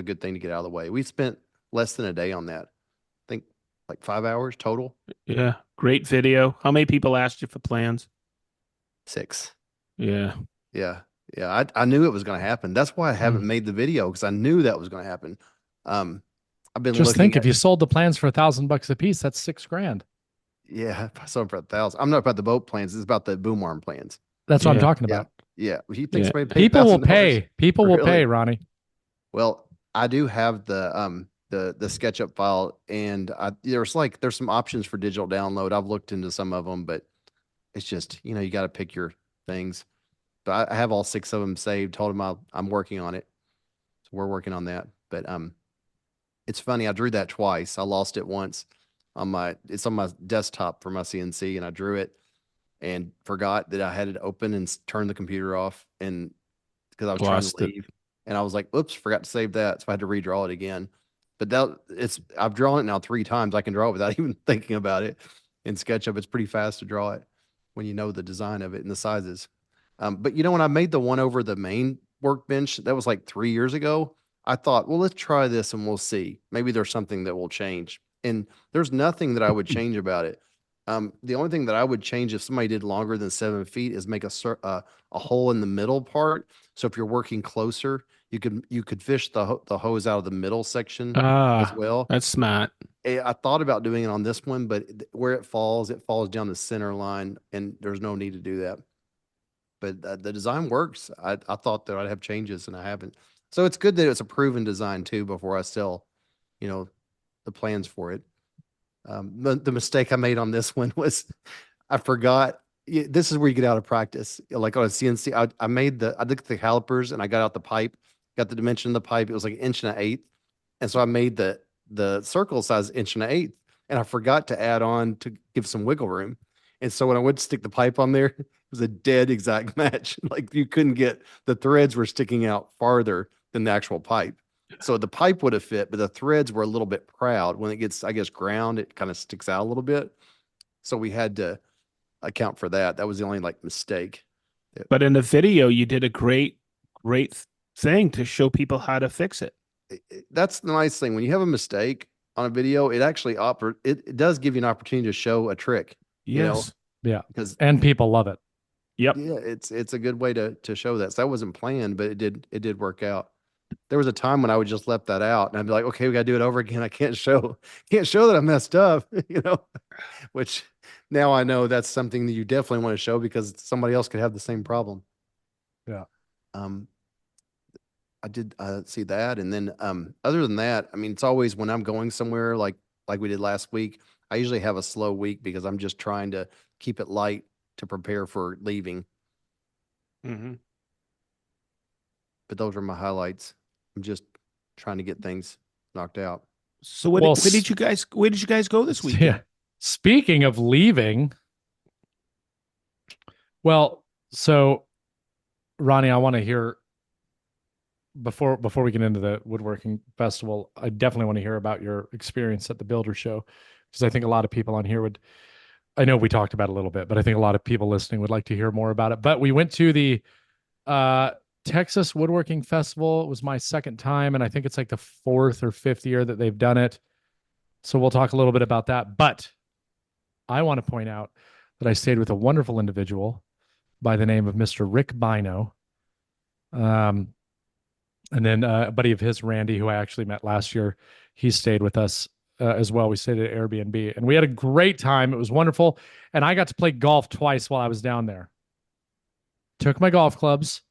[SPEAKER 3] good thing to get out of the way. We spent less than a day on that. I think like 5 hours total.
[SPEAKER 2] Yeah, great video. How many people asked you for plans?
[SPEAKER 3] 6.
[SPEAKER 2] Yeah.
[SPEAKER 3] Yeah. Yeah. I knew it was going to happen. That's why I haven't made the video because I knew that was going to happen. I've been
[SPEAKER 1] Just
[SPEAKER 3] looking
[SPEAKER 1] think,
[SPEAKER 3] at,
[SPEAKER 1] if you sold the plans for $1,000 a piece, that's $6,000.
[SPEAKER 3] yeah, I sold for 1,000. I'm not about the boat plans. It's about the boom arm plans.
[SPEAKER 1] That's what I'm
[SPEAKER 2] Yeah.
[SPEAKER 1] talking
[SPEAKER 3] Yeah.
[SPEAKER 1] about.
[SPEAKER 3] Yeah. You think
[SPEAKER 2] Yeah.
[SPEAKER 3] somebody paid
[SPEAKER 1] People will
[SPEAKER 3] $1,000?
[SPEAKER 1] pay. People will
[SPEAKER 3] Really?
[SPEAKER 1] pay, Ronnie.
[SPEAKER 3] Well, I do have the SketchUp file and there's some options for digital download. I've looked into some of them, but it's just, you got to pick your things. But I have all 6 of them saved. Told them I'm working on it. So we're working on that. But it's funny. I drew that twice. I lost it once it's on my desktop for my CNC and I drew it and forgot that I had it open and turned the computer off and because I was trying
[SPEAKER 2] Lost
[SPEAKER 3] to
[SPEAKER 2] it.
[SPEAKER 3] leave and I was like, oops, forgot to save that. So I had to redraw it again. But I've drawn it now 3 times. I can draw it without even thinking about it. In SketchUp, it's pretty fast to draw it when you know the design of it and the sizes. But when I made the one over the main workbench, that was like 3 years ago. I thought, well, let's try this and we'll see. Maybe there's something that will change. And there's nothing that I would change about it. The only thing that I would change if somebody did longer than 7 feet is make a hole in the middle part. So if you're working closer, you could fish the hose out of the middle section as well.
[SPEAKER 2] That's smart.
[SPEAKER 3] I thought about doing it on this one, but where it falls down the center line, and there's no need to do that. But the design works. I thought that I'd have changes, and I haven't. So it's good that it's a proven design too before I sell, the plans for it. The mistake I made on this one was I forgot. This is where you get out of practice. Like on a CNC, I looked at the calipers and I got out the pipe, got the dimension of the pipe. It was like 1.125 inches. And so I made the circle size 1.125 inches. And I forgot to add on to give some wiggle room. And so when I went to stick the pipe on there, it was a dead exact match. Like you couldn't the threads were sticking out farther than the actual pipe. So the pipe would have fit, but the threads were a little bit proud. When it gets, I guess, ground, it kind of sticks out a little bit. So we had to account for that. That was the only mistake.
[SPEAKER 2] But in the video, you did a great thing to show people how to fix it.
[SPEAKER 3] That's the nice thing. When you have a mistake on a video, it actually it does give you an opportunity to show a trick.
[SPEAKER 2] Yes.
[SPEAKER 1] Yeah.
[SPEAKER 3] Because
[SPEAKER 1] And people love it.
[SPEAKER 2] Yep.
[SPEAKER 3] yeah, it's a good way to show that. So that wasn't planned, but it did work out. There was a time when I would just let that out and I'd be like, okay, we got to do it over again. I can't show that I messed up, which now I know that's something that you definitely want to show because somebody else could have the same problem.
[SPEAKER 1] Yeah.
[SPEAKER 3] I did see that. And then other than that, I mean, it's always when I'm going somewhere like we did last week, I usually have a slow week because I'm just trying to keep it light to prepare for leaving.
[SPEAKER 2] Mm-hmm.
[SPEAKER 3] But those are my highlights. I'm just trying to get things knocked out.
[SPEAKER 2] So where did you guys go this weekend?
[SPEAKER 1] Yeah. Speaking of leaving, well, so Ronnie, I want to hear before we get into the woodworking festival, I definitely want to hear about your experience at the Builder Show because I think a lot of people on here I know we talked about it a little bit, but I think a lot of people listening would like to hear more about it. But we went to the uh, Texas Woodworking Festival. It was my second time, and I think it's like the fourth or fifth year that they've done it. So we'll talk a little bit about that. But I want to point out that I stayed with a wonderful individual by the name of Mr. Rick Bino. Um, and then a buddy of his, Randy, who I actually met last year, he stayed with us as well. We stayed at Airbnb and we had a great time. It was wonderful. And I got to play golf twice while I was down there. Took my golf clubs,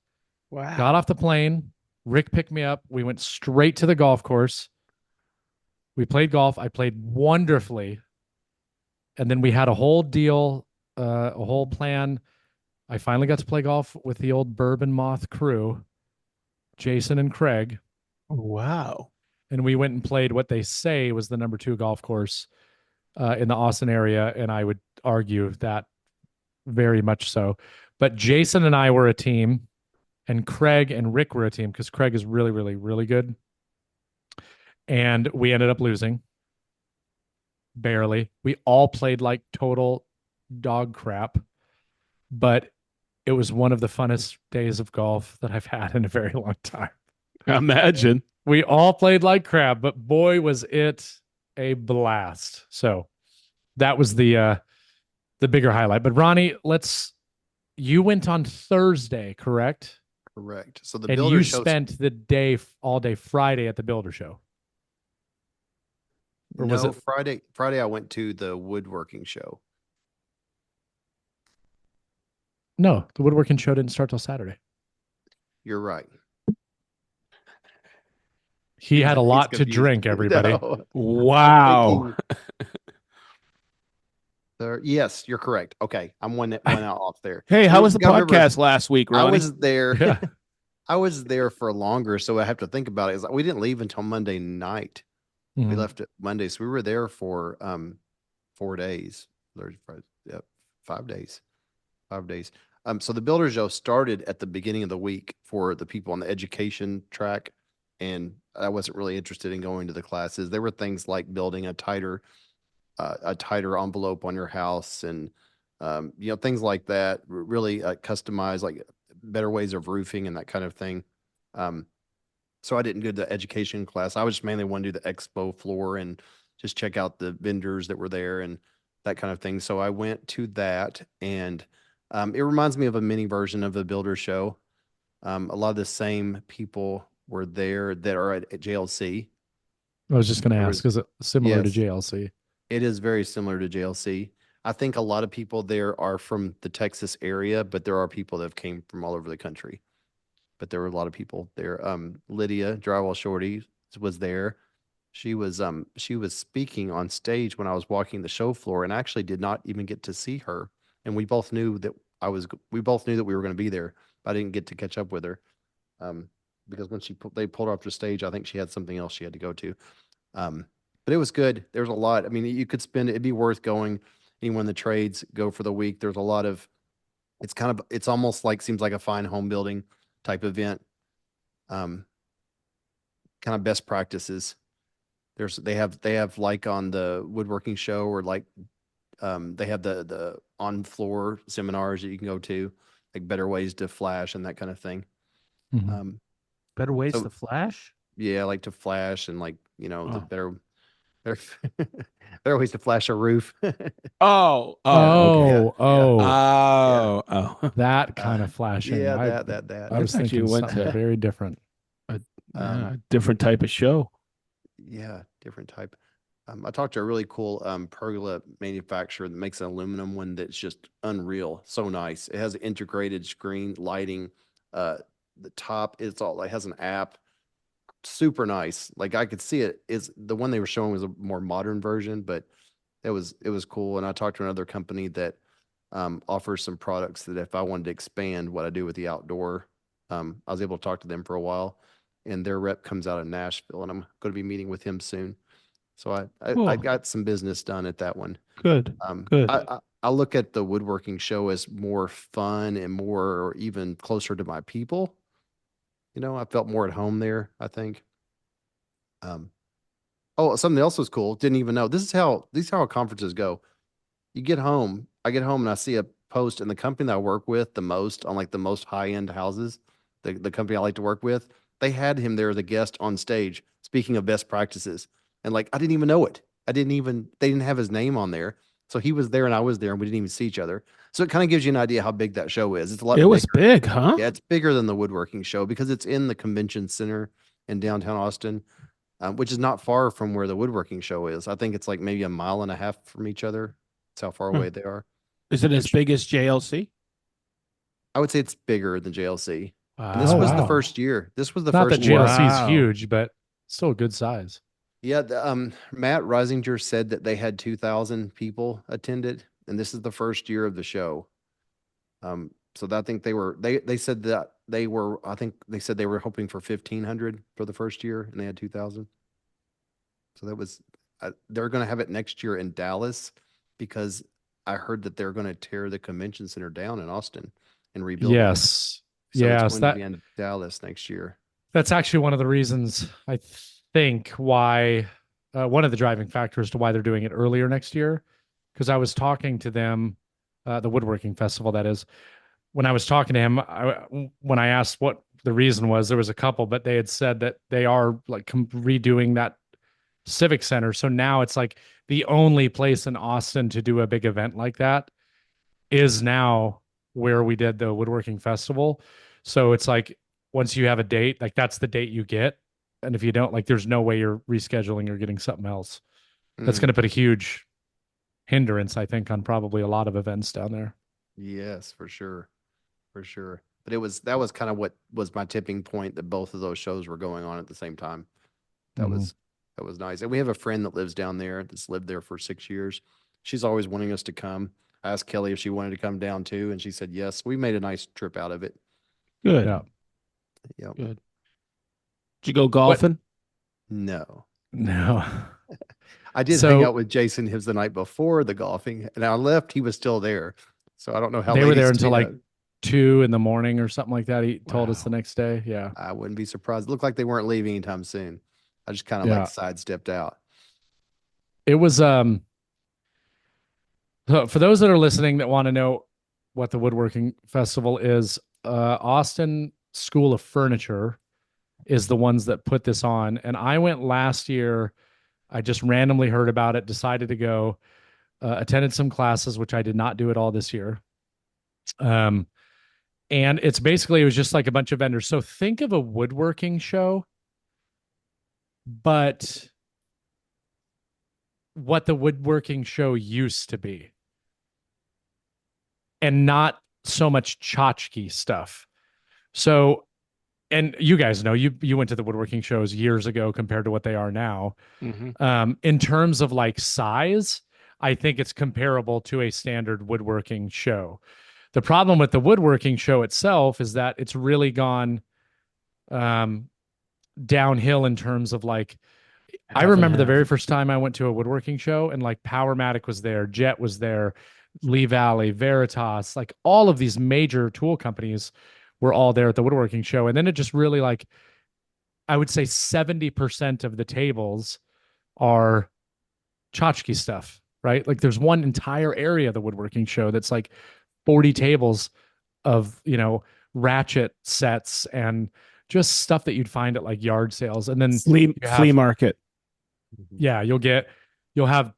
[SPEAKER 1] got
[SPEAKER 2] Wow.
[SPEAKER 1] off the plane. Rick picked me up. We went straight to the golf course. We played golf. I played wonderfully. And then we had a whole deal, a whole plan. I finally got to play golf with the old Bourbon Moth crew, Jason and Craig.
[SPEAKER 2] Wow.
[SPEAKER 1] And we went and played what they say was the number 2 golf course in the Austin area. And I would argue that very much so. But Jason and I were a team, and Craig and Rick were a team because Craig is really, really, really good. And we ended up losing barely. We all played like total dog crap, but it was one of the funnest days of golf that I've had in a very long time.
[SPEAKER 2] Imagine.
[SPEAKER 1] We all played like crap, but boy, was it a blast. So that was the bigger highlight. But Ronnie, you went on Thursday, correct?
[SPEAKER 3] Correct. So the
[SPEAKER 1] And
[SPEAKER 3] builder
[SPEAKER 1] you
[SPEAKER 3] show.
[SPEAKER 1] spent the day all day Friday at the builder show. Or was
[SPEAKER 3] No,
[SPEAKER 1] it
[SPEAKER 3] Friday I went to the woodworking show.
[SPEAKER 1] No, the woodworking show didn't start till Saturday.
[SPEAKER 3] You're right.
[SPEAKER 1] He had a
[SPEAKER 3] He's
[SPEAKER 1] lot to
[SPEAKER 3] confused.
[SPEAKER 1] drink, everybody.
[SPEAKER 3] No.
[SPEAKER 2] Wow.
[SPEAKER 3] Yes, you're correct. Okay, I'm one out off there.
[SPEAKER 2] Hey, how was the
[SPEAKER 3] You gotta remember,
[SPEAKER 2] podcast last week,
[SPEAKER 3] I
[SPEAKER 2] Ronnie?
[SPEAKER 3] was there.
[SPEAKER 1] Yeah.
[SPEAKER 3] I was there for longer, so I have to think about it. It's like we didn't leave until Monday night. We
[SPEAKER 1] Mhm.
[SPEAKER 3] left it Monday, so we were there for 4 days. Yeah, 5 days. 5 days. So the Builder Show started at the beginning of the week for the people on the education track, and I wasn't really interested in going to the classes. There were things like building a tighter envelope on your house, and things like that. Really customized, like better ways of roofing and that kind of thing. So I didn't go to the education class. I was just mainly want to do the expo floor and just check out the vendors that were there and that kind of thing. So I went to that, and it reminds me of a mini version of the Builder Show. A lot of the same people were there that are at JLC.
[SPEAKER 1] I was just going to
[SPEAKER 3] There
[SPEAKER 1] ask,
[SPEAKER 3] was-
[SPEAKER 1] is it similar to
[SPEAKER 3] Yes.
[SPEAKER 1] JLC?
[SPEAKER 3] It is very similar to JLC. I think a lot of people there are from the Texas area, but there are people that have came from all over the country. But there were a lot of people there. Lydia Drywall Shorty was there. She was speaking on stage when I was walking the show floor, and I actually did not even get to see her. And we both knew that we both knew that we were going to be there, but I didn't get to catch up with her. Because when they pulled her off the stage, I think she had something else she had to go to. But it was good. There's a lot. I mean, you could spend it'd be worth going. Anyone in the trades go for the week. There's a lot of it's almost like seems like a fine home building type event. Kind of best practices. They have like on the woodworking show, or like they have the on floor seminars that you can go to, like better ways to flash and that kind of thing.
[SPEAKER 1] Mhm.
[SPEAKER 2] Better ways
[SPEAKER 3] so-
[SPEAKER 2] to flash?
[SPEAKER 3] Yeah, like to flash and like the
[SPEAKER 2] Oh.
[SPEAKER 3] better better ways to flash a roof.
[SPEAKER 2] Oh,
[SPEAKER 1] Oh,
[SPEAKER 2] okay.
[SPEAKER 1] oh, that kind of flashing.
[SPEAKER 3] Yeah,
[SPEAKER 1] I
[SPEAKER 3] that.
[SPEAKER 1] I was
[SPEAKER 2] That's actually
[SPEAKER 1] thinking
[SPEAKER 2] went
[SPEAKER 1] something
[SPEAKER 2] to-
[SPEAKER 1] very different.
[SPEAKER 2] Different type of show.
[SPEAKER 3] Yeah, different type. I talked to a really cool pergola manufacturer that makes an aluminum one that's just unreal. So nice. It has integrated screen lighting. The top, it has an app. Super nice. Like I could see it. Is the one they were showing was a more modern version, but it was cool. And I talked to another company that offers some products that if I wanted to expand what I do with the outdoor, I was able to talk to them for a while. And their rep comes out of Nashville, and I'm going to be meeting with him soon. So I
[SPEAKER 2] Cool.
[SPEAKER 3] got some business done at that one.
[SPEAKER 2] Good. Good.
[SPEAKER 3] I look at the woodworking show as more fun and more, or even closer to my people. I felt more at home there, I think. Oh, something else was cool. Didn't even know. This is how conferences go. You get home, I get home and I see a post, and the company that I work with the most on like the most high end houses, the company I like to work with, they had him there as a guest on stage speaking of best practices. And like I didn't even know it. They didn't have his name on there. So he was there and I was there and we didn't even see each other. So it kind of gives you an idea how big that show is. It's a
[SPEAKER 2] It
[SPEAKER 3] lot
[SPEAKER 2] was
[SPEAKER 3] bigger.
[SPEAKER 2] big, huh?
[SPEAKER 3] Yeah, it's bigger than the woodworking show because it's in the convention center in downtown Austin, which is not far from where the woodworking show is. I think it's like maybe a mile and a half from each other. That's how far
[SPEAKER 2] Huh.
[SPEAKER 3] away they are.
[SPEAKER 2] Is it as
[SPEAKER 3] Which
[SPEAKER 2] big as JLC?
[SPEAKER 3] I would say it's bigger than JLC. And this
[SPEAKER 1] Oh,
[SPEAKER 3] was the
[SPEAKER 1] wow.
[SPEAKER 2] Wow.
[SPEAKER 3] first year. This was the
[SPEAKER 1] Not that
[SPEAKER 3] first year.
[SPEAKER 1] JLC is
[SPEAKER 2] Wow.
[SPEAKER 1] huge, but still a good size.
[SPEAKER 3] Yeah, Matt Risinger said that they had 2,000 people attended, and this is the first year of the show. So I think they said that they were I think they said they were hoping for 1,500 for the first year, and they had 2,000. So that was they're going to have it next year in Dallas because I heard that they're going to tear the convention center down in Austin and rebuild it.
[SPEAKER 1] Yes.
[SPEAKER 3] So it's
[SPEAKER 1] Yes.
[SPEAKER 3] going to be in Dallas next year.
[SPEAKER 1] That's actually one of the reasons I think why one of the driving factors to why they're doing it earlier next year. Because I was talking to them, the woodworking festival, that is. When I was talking to him, when I asked what the reason was, there was a couple, but they had said that they are like redoing that civic center. So now it's like the only place in Austin to do a big event like that is now where we did the woodworking festival. So it's like once you have a date, like that's the date you get. And if you don't, like there's no way you're rescheduling or getting something else. That's going to put a huge hindrance, I think, on probably a lot of events down there.
[SPEAKER 3] Yes, for sure. For sure. But that was kind of what was my tipping point that both of those shows were going on at the same time. That
[SPEAKER 1] Mhm.
[SPEAKER 3] was that was nice. And we have a friend that lives down there that's lived there for 6 years. She's always wanting us to come. I asked Kelly if she wanted to come down too, and she said yes. We made a nice trip out of it.
[SPEAKER 2] Good.
[SPEAKER 1] Yeah.
[SPEAKER 3] Yep.
[SPEAKER 2] Good. Did you go golfing?
[SPEAKER 3] No.
[SPEAKER 1] No.
[SPEAKER 3] I did hang out with Jason Hibbs the night before the golfing, and I left, he was still there. So I don't know how
[SPEAKER 1] they
[SPEAKER 3] late
[SPEAKER 1] were
[SPEAKER 3] he
[SPEAKER 1] there until
[SPEAKER 3] stayed
[SPEAKER 1] like
[SPEAKER 3] up.
[SPEAKER 1] 2 in the morning or something like that. He told us the
[SPEAKER 2] Wow.
[SPEAKER 1] next day. Yeah.
[SPEAKER 3] I wouldn't be surprised. It looked like they weren't leaving anytime soon. I just kind of
[SPEAKER 1] Yeah.
[SPEAKER 3] like sidestepped out.
[SPEAKER 1] It was so for those that are listening that want to know what the woodworking festival is, Austin School of Furniture is the ones that put this on. And I went last year. I just randomly heard about it, decided to go, attended some classes, which I did not do at all this year. Um, and it's basically, it was just like a bunch of vendors. So think of a woodworking show, but what the woodworking show used to be, and not so much tchotchke stuff. So, and you guys know, you went to the woodworking shows years ago compared to what they are now.
[SPEAKER 2] Mm-hmm.
[SPEAKER 1] In terms of like size, I think it's comparable to a standard woodworking show. The problem with the woodworking show itself is that it's really gone um, downhill in terms of like, I remember the very first time I went to a woodworking show and like Powermatic was there, Jet was there, Lee Valley, Veritas, like all of these major tool companies were all there at the woodworking show. And then it just really like, I would say 70% of the tables are tchotchke stuff, right? Like there's one entire area of the woodworking show that's like 40 tables of, ratchet sets and just stuff that you'd find at like yard sales. And then
[SPEAKER 2] Flea market.
[SPEAKER 1] yeah, you'll have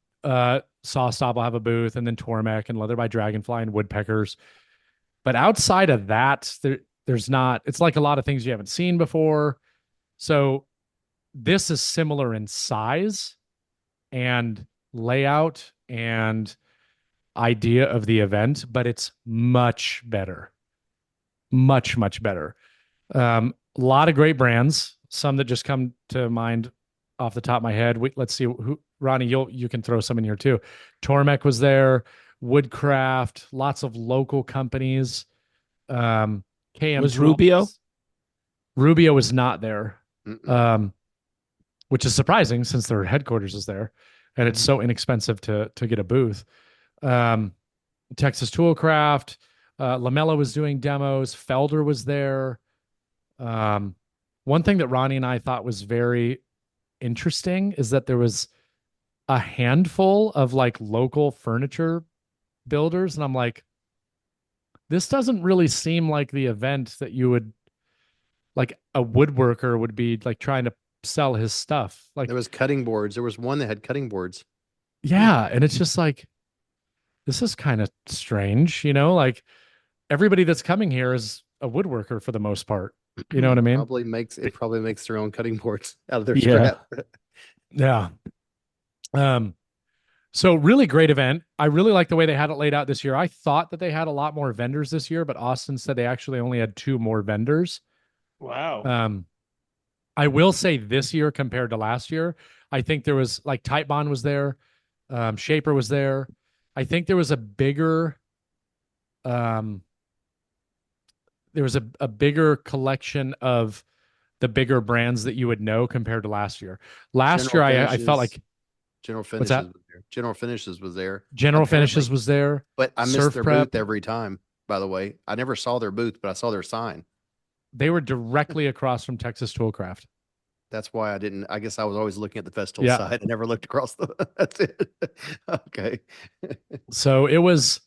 [SPEAKER 1] Sawstop will have a booth, and then Tormek and Leather by Dragonfly and Woodpeckers. But outside of that, there's not, it's like a lot of things you haven't seen before. So this is similar in size and layout and idea of the event, but it's much better. Much, much better. A lot of great brands, some that just come to mind off the top of my head. Let's see who, Ronnie, you can throw some in here too. Tormek was there, Woodcraft, lots of local companies. KM
[SPEAKER 2] Was
[SPEAKER 1] Tools.
[SPEAKER 2] Rubio?
[SPEAKER 1] Rubio was not there.
[SPEAKER 3] Mm-mm.
[SPEAKER 1] Which is surprising since their headquarters is there and it's so inexpensive to get a booth. Texas Toolcraft, Lamella was doing demos, Felder was there. One thing that Ronnie and I thought was very interesting is that there was a handful of like local furniture builders, and I'm like, this doesn't really seem like the event that you would like a woodworker would be like trying to sell his stuff.
[SPEAKER 3] There
[SPEAKER 1] Like,
[SPEAKER 3] was cutting boards. There was one that had cutting boards.
[SPEAKER 1] yeah, and it's just like this is kind of strange, like everybody that's coming here is a woodworker for the most part. You know what I mean?
[SPEAKER 3] Probably makes their own cutting boards out of their
[SPEAKER 2] Yeah.
[SPEAKER 3] scrap.
[SPEAKER 1] Yeah. Um, so really great event. I really like the way they had it laid out this year. I thought that they had a lot more vendors this year, but Austin said they actually only had 2 more vendors.
[SPEAKER 2] Wow.
[SPEAKER 1] Um, I will say this year compared to last year, I think there was like Type Bond was there, Shaper was there. I think um, there was a bigger collection of the bigger brands that you would know compared to last year. Last
[SPEAKER 3] General
[SPEAKER 1] year, I felt
[SPEAKER 3] Finishes.
[SPEAKER 1] like
[SPEAKER 3] General
[SPEAKER 1] what's
[SPEAKER 3] Finishes
[SPEAKER 1] that?
[SPEAKER 3] was there. General Finishes was there.
[SPEAKER 1] General
[SPEAKER 3] Apparently.
[SPEAKER 1] Finishes was there.
[SPEAKER 3] But I missed
[SPEAKER 1] Surf
[SPEAKER 3] their
[SPEAKER 1] Prep.
[SPEAKER 3] booth every time, by the way. I never saw their booth, but I saw their sign.
[SPEAKER 1] They were directly across from Texas Toolcraft.
[SPEAKER 3] That's why I didn't. I guess I was always looking at the festival
[SPEAKER 1] Yeah.
[SPEAKER 3] side. I never looked across the. That's it. Okay.
[SPEAKER 1] So it was.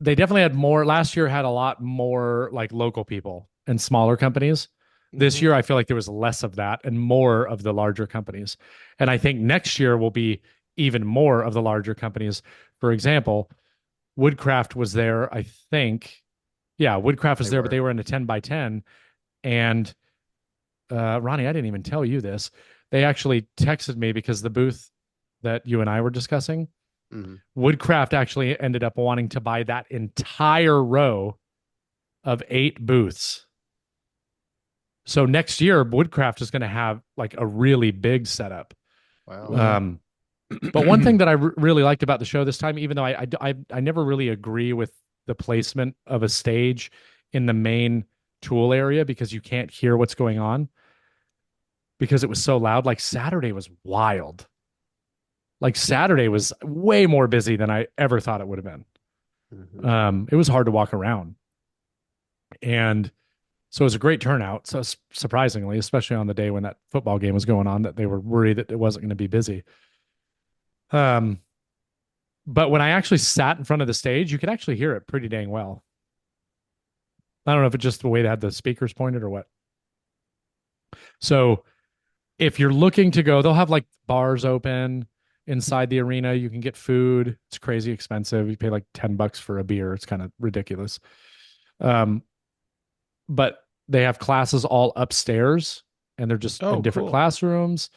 [SPEAKER 1] They definitely had more. Last year had a lot more like local people and smaller companies. This year, I feel like there was less of that and more of the larger companies. And I think next year will be even more of the larger companies. For example, Woodcraft was there, I think. Yeah, Woodcraft was
[SPEAKER 3] They
[SPEAKER 1] there, but
[SPEAKER 3] were.
[SPEAKER 1] they were in a 10 by 10. And Ronnie, I didn't even tell you this. They actually texted me because the booth that you and I were discussing,
[SPEAKER 3] Mhm.
[SPEAKER 1] Woodcraft actually ended up wanting to buy that entire row of 8 booths. So next year, Woodcraft is going to have like a really big setup.
[SPEAKER 3] Wow.
[SPEAKER 1] Um, but one thing that I really liked about the show this time, even though I never really agree with the placement of a stage in the main tool area because you can't hear what's going on because it was so loud. Like Saturday was wild. Like Saturday was way more busy than I ever thought it would have been.
[SPEAKER 3] Mhm.
[SPEAKER 1] It was hard to walk around, and so it was a great turnout. So surprisingly, especially on the day when that football game was going on, that they were worried that it wasn't going to be busy. Um, but when I actually sat in front of the stage, you could actually hear it pretty dang well. I don't know if it's just the way they had the speakers pointed or what. So if you're looking to go, they'll have like bars open inside the arena. You can get food. It's crazy expensive. You pay like $10 for a beer. It's kind of ridiculous. Um, but they have classes all upstairs and they're just in different
[SPEAKER 2] Cool.
[SPEAKER 1] classrooms,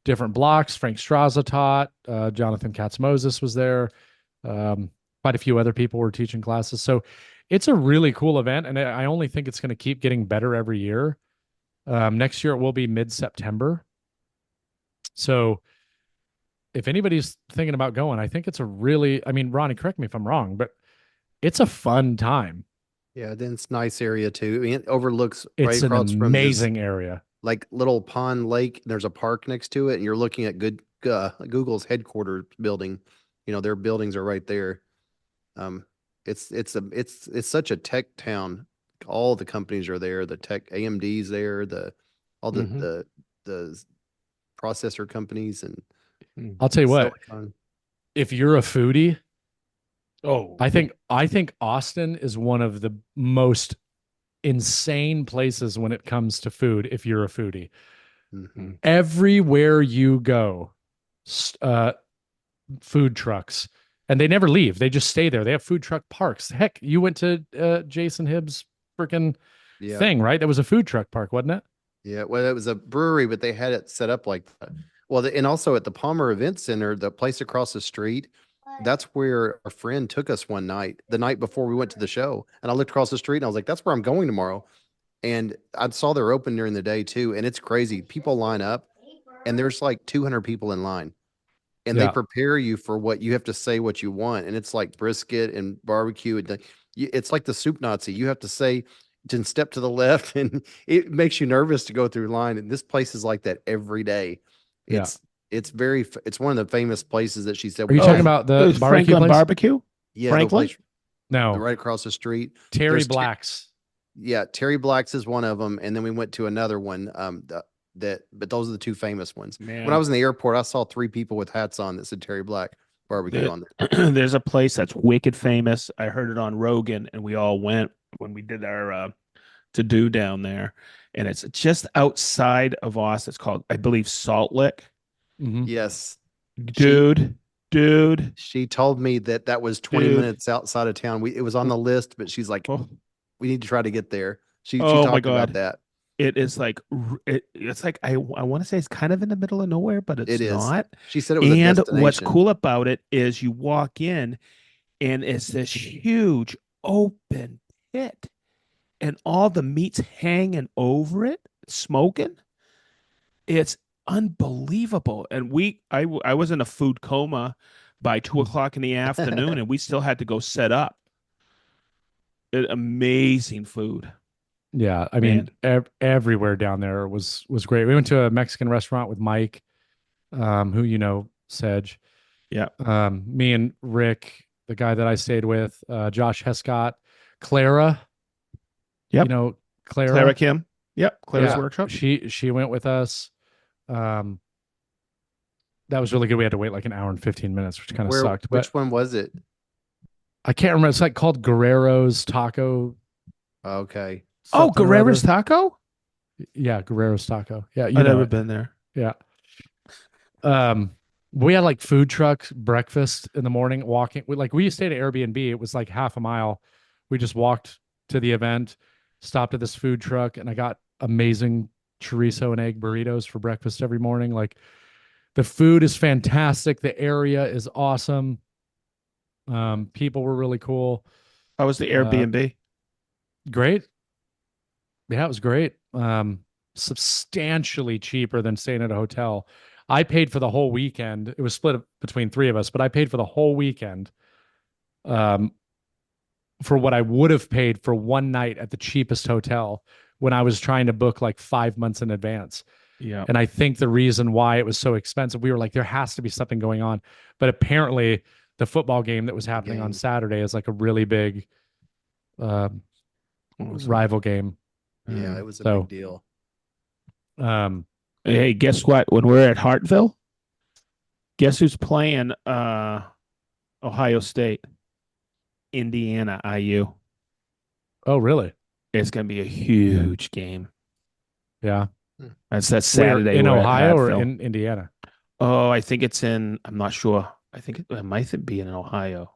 [SPEAKER 1] different blocks. Frank Straza taught, Jonathan Katz Moses was there. Quite a few other people were teaching classes. So it's a really cool event. And I only think it's going to keep getting better every year. Next year it will be mid-September. So if anybody's thinking about going, I think it's a really, I mean, Ronnie, correct me if I'm wrong, but it's a fun time.
[SPEAKER 3] Yeah, then it's nice area too. I mean, it overlooks right
[SPEAKER 1] It's an
[SPEAKER 3] across from this
[SPEAKER 1] amazing area.
[SPEAKER 3] like little pond lake. There's a park next to it, and you're looking at Google's headquarters building. Their buildings are right there. Um, it's such a tech town. All the companies are there. The tech AMD's there. All the
[SPEAKER 2] Mhm.
[SPEAKER 3] the processor companies and
[SPEAKER 1] I'll tell you what,
[SPEAKER 3] silicon.
[SPEAKER 1] if you're a foodie,
[SPEAKER 2] Oh,
[SPEAKER 1] I think Austin is one of the most insane places when it comes to food if you're a foodie.
[SPEAKER 3] Mhm.
[SPEAKER 1] Everywhere you go, uh, food trucks, and they never leave. They just stay there. They have food truck parks. Heck, you went to Jason Hibbs' freaking
[SPEAKER 3] Yeah.
[SPEAKER 1] thing, right? That was a food truck park, wasn't it?
[SPEAKER 3] Yeah, well, it was a brewery, but they had it set up like that. Well, and also at the Palmer Event Center, the place across the street, that's where a friend took us one night, the night before we went to the show. And I looked across the street and I was like, that's where I'm going tomorrow. And I saw they're open during the day too. And it's crazy. People line up and there's like 200 people in line and they
[SPEAKER 1] Yeah.
[SPEAKER 3] prepare you for what you have to say what you want. And it's like brisket and barbecue. And it's like the soup Nazi. You have to say, to step to the left and it makes you nervous to go through line. And this place is like that every day.
[SPEAKER 1] Yeah.
[SPEAKER 3] It's one of the famous places that she said.
[SPEAKER 1] Are you talking about the
[SPEAKER 2] there's
[SPEAKER 1] barbecue
[SPEAKER 2] Franklin
[SPEAKER 1] place?
[SPEAKER 2] Barbecue?
[SPEAKER 3] Yeah,
[SPEAKER 2] Franklin?
[SPEAKER 3] the place
[SPEAKER 1] No,
[SPEAKER 3] right across the street.
[SPEAKER 1] Terry
[SPEAKER 3] There's
[SPEAKER 1] Black's.
[SPEAKER 3] Yeah, Terry Black's is one of them. And then we went to another one. But those are the two famous ones.
[SPEAKER 2] Man.
[SPEAKER 3] When I was in the airport, I saw 3 people with hats on that said Terry Black. barbecue
[SPEAKER 2] There-
[SPEAKER 3] on there.
[SPEAKER 2] There's a place that's wicked famous. I heard it on Rogan, and we all went when we did our to do down there, and it's just outside of Austin. It's called, I believe, Salt Lick.
[SPEAKER 1] Hmm.
[SPEAKER 3] Yes. She
[SPEAKER 2] Dude, dude,
[SPEAKER 3] she told me that that was 20
[SPEAKER 2] dude.
[SPEAKER 3] minutes outside of town. It was on the list, but she's like,
[SPEAKER 2] Oh,
[SPEAKER 3] we need to try to get there. She
[SPEAKER 2] oh my
[SPEAKER 3] talked about
[SPEAKER 2] God.
[SPEAKER 3] that.
[SPEAKER 2] It is like it's like I want to say it's kind of in the middle of nowhere, but
[SPEAKER 3] It
[SPEAKER 2] it's
[SPEAKER 3] is.
[SPEAKER 2] not.
[SPEAKER 3] She said it was a
[SPEAKER 2] And what's
[SPEAKER 3] destination.
[SPEAKER 2] cool about it is you walk in and it's this huge open pit and all the meat's hanging over it, smoking. It's unbelievable. And I was in a food coma by 2 o'clock in the afternoon, and we still had to go set up. Amazing food,
[SPEAKER 1] Yeah, I mean,
[SPEAKER 2] man.
[SPEAKER 1] everywhere down there was great. We went to a Mexican restaurant with Mike, who Sedge.
[SPEAKER 2] Yeah.
[SPEAKER 1] Me and Rick, the guy that I stayed with, Josh Hescott, Clara, you
[SPEAKER 2] Yep.
[SPEAKER 1] know,
[SPEAKER 2] Clara
[SPEAKER 1] Clara.
[SPEAKER 2] Kim. Yep. Clara's
[SPEAKER 1] Yeah,
[SPEAKER 2] workshop.
[SPEAKER 1] she went with us. Um, that was really good. We had to wait like an hour and 15 minutes, which kind of sucked. But
[SPEAKER 3] Which one was it?
[SPEAKER 1] I can't remember. It's like called Guerrero's Taco
[SPEAKER 3] Okay.
[SPEAKER 2] Oh,
[SPEAKER 1] something or
[SPEAKER 2] Guerrera's
[SPEAKER 1] other.
[SPEAKER 2] Taco?
[SPEAKER 1] Yeah, Guerrero's Taco. Yeah, you
[SPEAKER 2] I've
[SPEAKER 1] know
[SPEAKER 2] never
[SPEAKER 1] it.
[SPEAKER 2] been there.
[SPEAKER 1] Yeah. Um, we had like food trucks breakfast in the morning. Walking, we stayed at Airbnb. It was like half a mile. We just walked to the event, stopped at this food truck, and I got amazing chorizo and egg burritos for breakfast every morning. Like the food is fantastic. The area is awesome. People were really cool.
[SPEAKER 2] How was the
[SPEAKER 1] Uh,
[SPEAKER 2] Airbnb?
[SPEAKER 1] great. Yeah, it was great. Substantially cheaper than staying at a hotel. I paid for the whole weekend. It was split between three of us, but I paid for the whole weekend um, for what I would have paid for one night at the cheapest hotel when I was trying to book like 5 months in advance.
[SPEAKER 2] Yeah.
[SPEAKER 1] And I think the reason why it was so expensive, we were like, there has to be something going on. But apparently, the football game that was happening on
[SPEAKER 3] Game.
[SPEAKER 1] Saturday is like a really big uh,
[SPEAKER 2] Awesome.
[SPEAKER 1] rival game.
[SPEAKER 3] Yeah, it was a
[SPEAKER 1] So,
[SPEAKER 3] big deal.
[SPEAKER 1] um,
[SPEAKER 2] Hey, guess what? When we're at Hartville, guess who's playing Ohio State? Indiana IU.
[SPEAKER 1] oh, really?
[SPEAKER 2] It's gonna be a huge game.
[SPEAKER 1] Yeah.
[SPEAKER 2] That's that
[SPEAKER 1] Where
[SPEAKER 2] Saturday.
[SPEAKER 1] in
[SPEAKER 2] We're at
[SPEAKER 1] Ohio or
[SPEAKER 2] Hartville.
[SPEAKER 1] in Indiana?
[SPEAKER 2] Oh, I think it's in. I'm not sure. I think it might be in Ohio.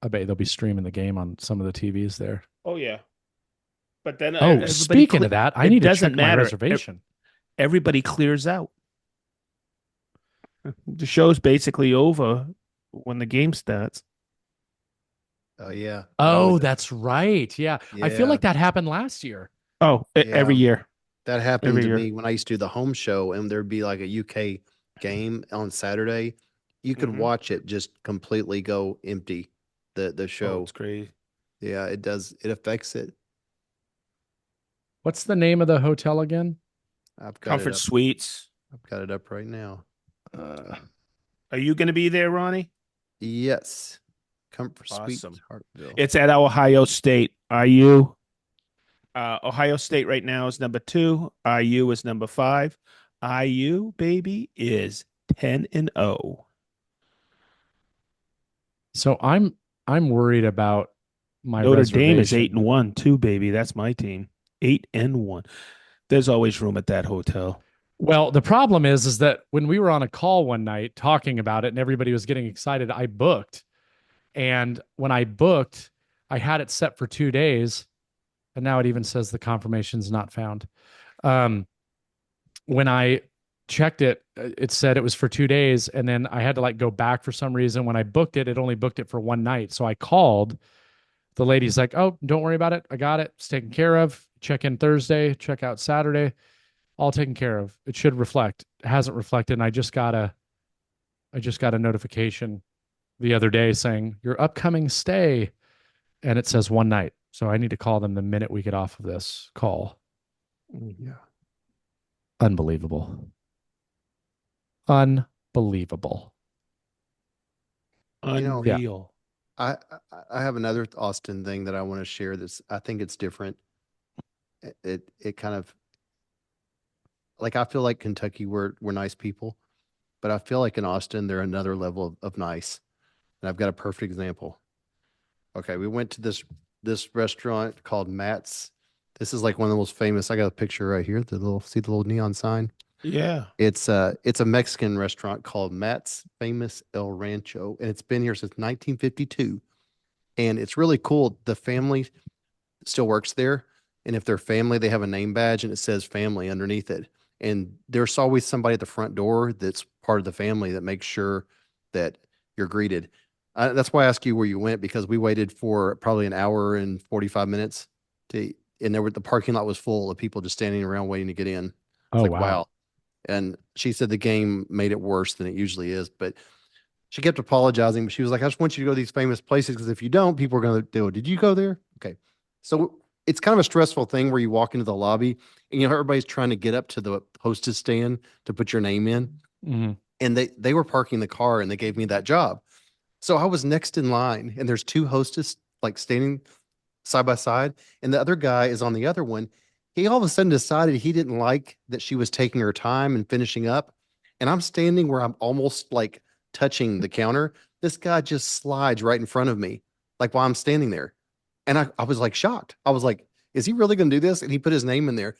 [SPEAKER 1] I bet they'll be streaming the game on some of the TVs there.
[SPEAKER 2] Oh yeah. But then
[SPEAKER 1] Oh,
[SPEAKER 2] everybody
[SPEAKER 1] speaking of that, I
[SPEAKER 2] it
[SPEAKER 1] need to
[SPEAKER 2] doesn't
[SPEAKER 1] check my
[SPEAKER 2] matter.
[SPEAKER 1] reservation.
[SPEAKER 2] Everybody clears out. The show's basically over when the game starts.
[SPEAKER 3] Oh yeah. It
[SPEAKER 1] Oh,
[SPEAKER 3] always-
[SPEAKER 1] that's right. Yeah. I feel
[SPEAKER 3] Yeah.
[SPEAKER 1] like that happened last year.
[SPEAKER 2] Oh, every
[SPEAKER 3] Yeah.
[SPEAKER 2] year.
[SPEAKER 3] That happened
[SPEAKER 2] Every
[SPEAKER 3] to
[SPEAKER 2] year.
[SPEAKER 3] me when I used to do the home show, and there'd be like a UK game on Saturday. You could
[SPEAKER 2] Mhm.
[SPEAKER 3] watch it just completely go empty. The
[SPEAKER 2] Oh,
[SPEAKER 3] show.
[SPEAKER 2] it's crazy.
[SPEAKER 3] Yeah, it does. It affects it.
[SPEAKER 1] What's the name of the hotel again?
[SPEAKER 3] I've got
[SPEAKER 2] Comfort
[SPEAKER 3] it up.
[SPEAKER 2] Suites.
[SPEAKER 3] I've got it up right now.
[SPEAKER 2] Are you going to be there, Ronnie?
[SPEAKER 3] Yes. Comfort Suites,
[SPEAKER 2] Awesome.
[SPEAKER 3] Hartville.
[SPEAKER 2] It's at Ohio State. IU. Ohio State right now is number 2. IU is number 5. IU, baby, is 10-0.
[SPEAKER 1] So I'm worried about my
[SPEAKER 2] Notre Dame is
[SPEAKER 1] reservation.
[SPEAKER 2] 8-1 too, baby. That's my team. 8-1. There's always room at that hotel.
[SPEAKER 1] Well, the problem is that when we were on a call one night talking about it and everybody was getting excited, I booked. And when I booked, I had it set for 2 days, and now it even says the confirmation's not found. When I checked it, it said it was for 2 days, and then I had to like go back for some reason. When I booked it, it only booked it for one night. So I called. The lady's like, "Oh, don't worry about it. I got it. It's taken care of. Check in Thursday, check out Saturday. All taken care of. It should reflect. It hasn't reflected, and I just got a notification the other day saying your upcoming stay, and it says one night. So I need to call them the minute we get off of this call.
[SPEAKER 3] Yeah.
[SPEAKER 1] Unbelievable. Unbelievable.
[SPEAKER 3] You know,
[SPEAKER 2] Unreal.
[SPEAKER 3] I have another Austin thing that I want to share. This I think it's different. It kind of like I feel like Kentucky we're nice people, but I feel like in Austin, they're another level of nice. And I've got a perfect example. Okay, we went to this restaurant called Matt's. This is like one of the most famous. I got a picture right here. See the little neon sign.
[SPEAKER 2] Yeah.
[SPEAKER 3] It's a Mexican restaurant called Matt's Famous El Rancho, and it's been here since 1952. And it's really cool. The family still works there, and if they're family, they have a name badge and it says family underneath it. And there's always somebody at the front door that's part of the family that makes sure that you're greeted. That's why I asked you where you went, because we waited for probably an hour and 45 minutes to, and the parking lot was full of people just standing around waiting to get in. It's
[SPEAKER 1] Oh,
[SPEAKER 3] like,
[SPEAKER 1] wow.
[SPEAKER 3] wow. And she said the game made it worse than it usually is, but she kept apologizing. But she was like, I just want you to go to these famous places, because if you don't, people are going to do it. Did you go there? Okay. So it's kind of a stressful thing where you walk into the lobby and, everybody's trying to get up to the hostess stand to put your name in.
[SPEAKER 1] Mhm.
[SPEAKER 3] And they were parking the car and they gave me that job. So I was next in line, and there's two hostess like standing side by side, and the other guy is on the other one. He all of a sudden decided he didn't like that she was taking her time and finishing up. And I'm standing where I'm almost like touching the counter. This guy just slides right in front of me, like while I'm standing there. And I was like shocked. I was like, is he really going to do this? And he put his name in there.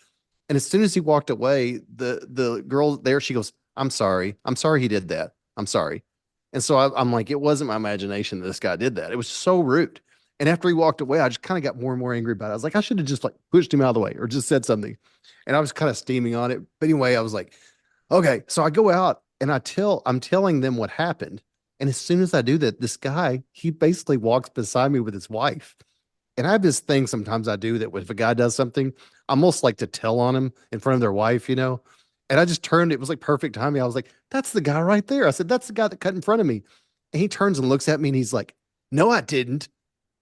[SPEAKER 3] And as soon as he walked away, the girl there, she goes, I'm sorry. I'm sorry he did that. I'm sorry. And so I'm like, it wasn't my imagination that this guy did that. It was so rude. And after he walked away, I just kind of got more and more angry about it. I was like, I should have just like pushed him out of the way or just said something. And I was kind of steaming on it. But anyway, I was like, okay. So I go out and I'm telling them what happened. And as soon as I do that, this guy, he basically walks beside me with his wife. And I have this thing sometimes I do that if a guy does something, I almost like to tell on him in front of their wife, And I just turned, it was like perfect timing. I was like, that's the guy right there. I said, that's the guy that cut in front of me. And he turns and looks at me and he's like, no, I didn't.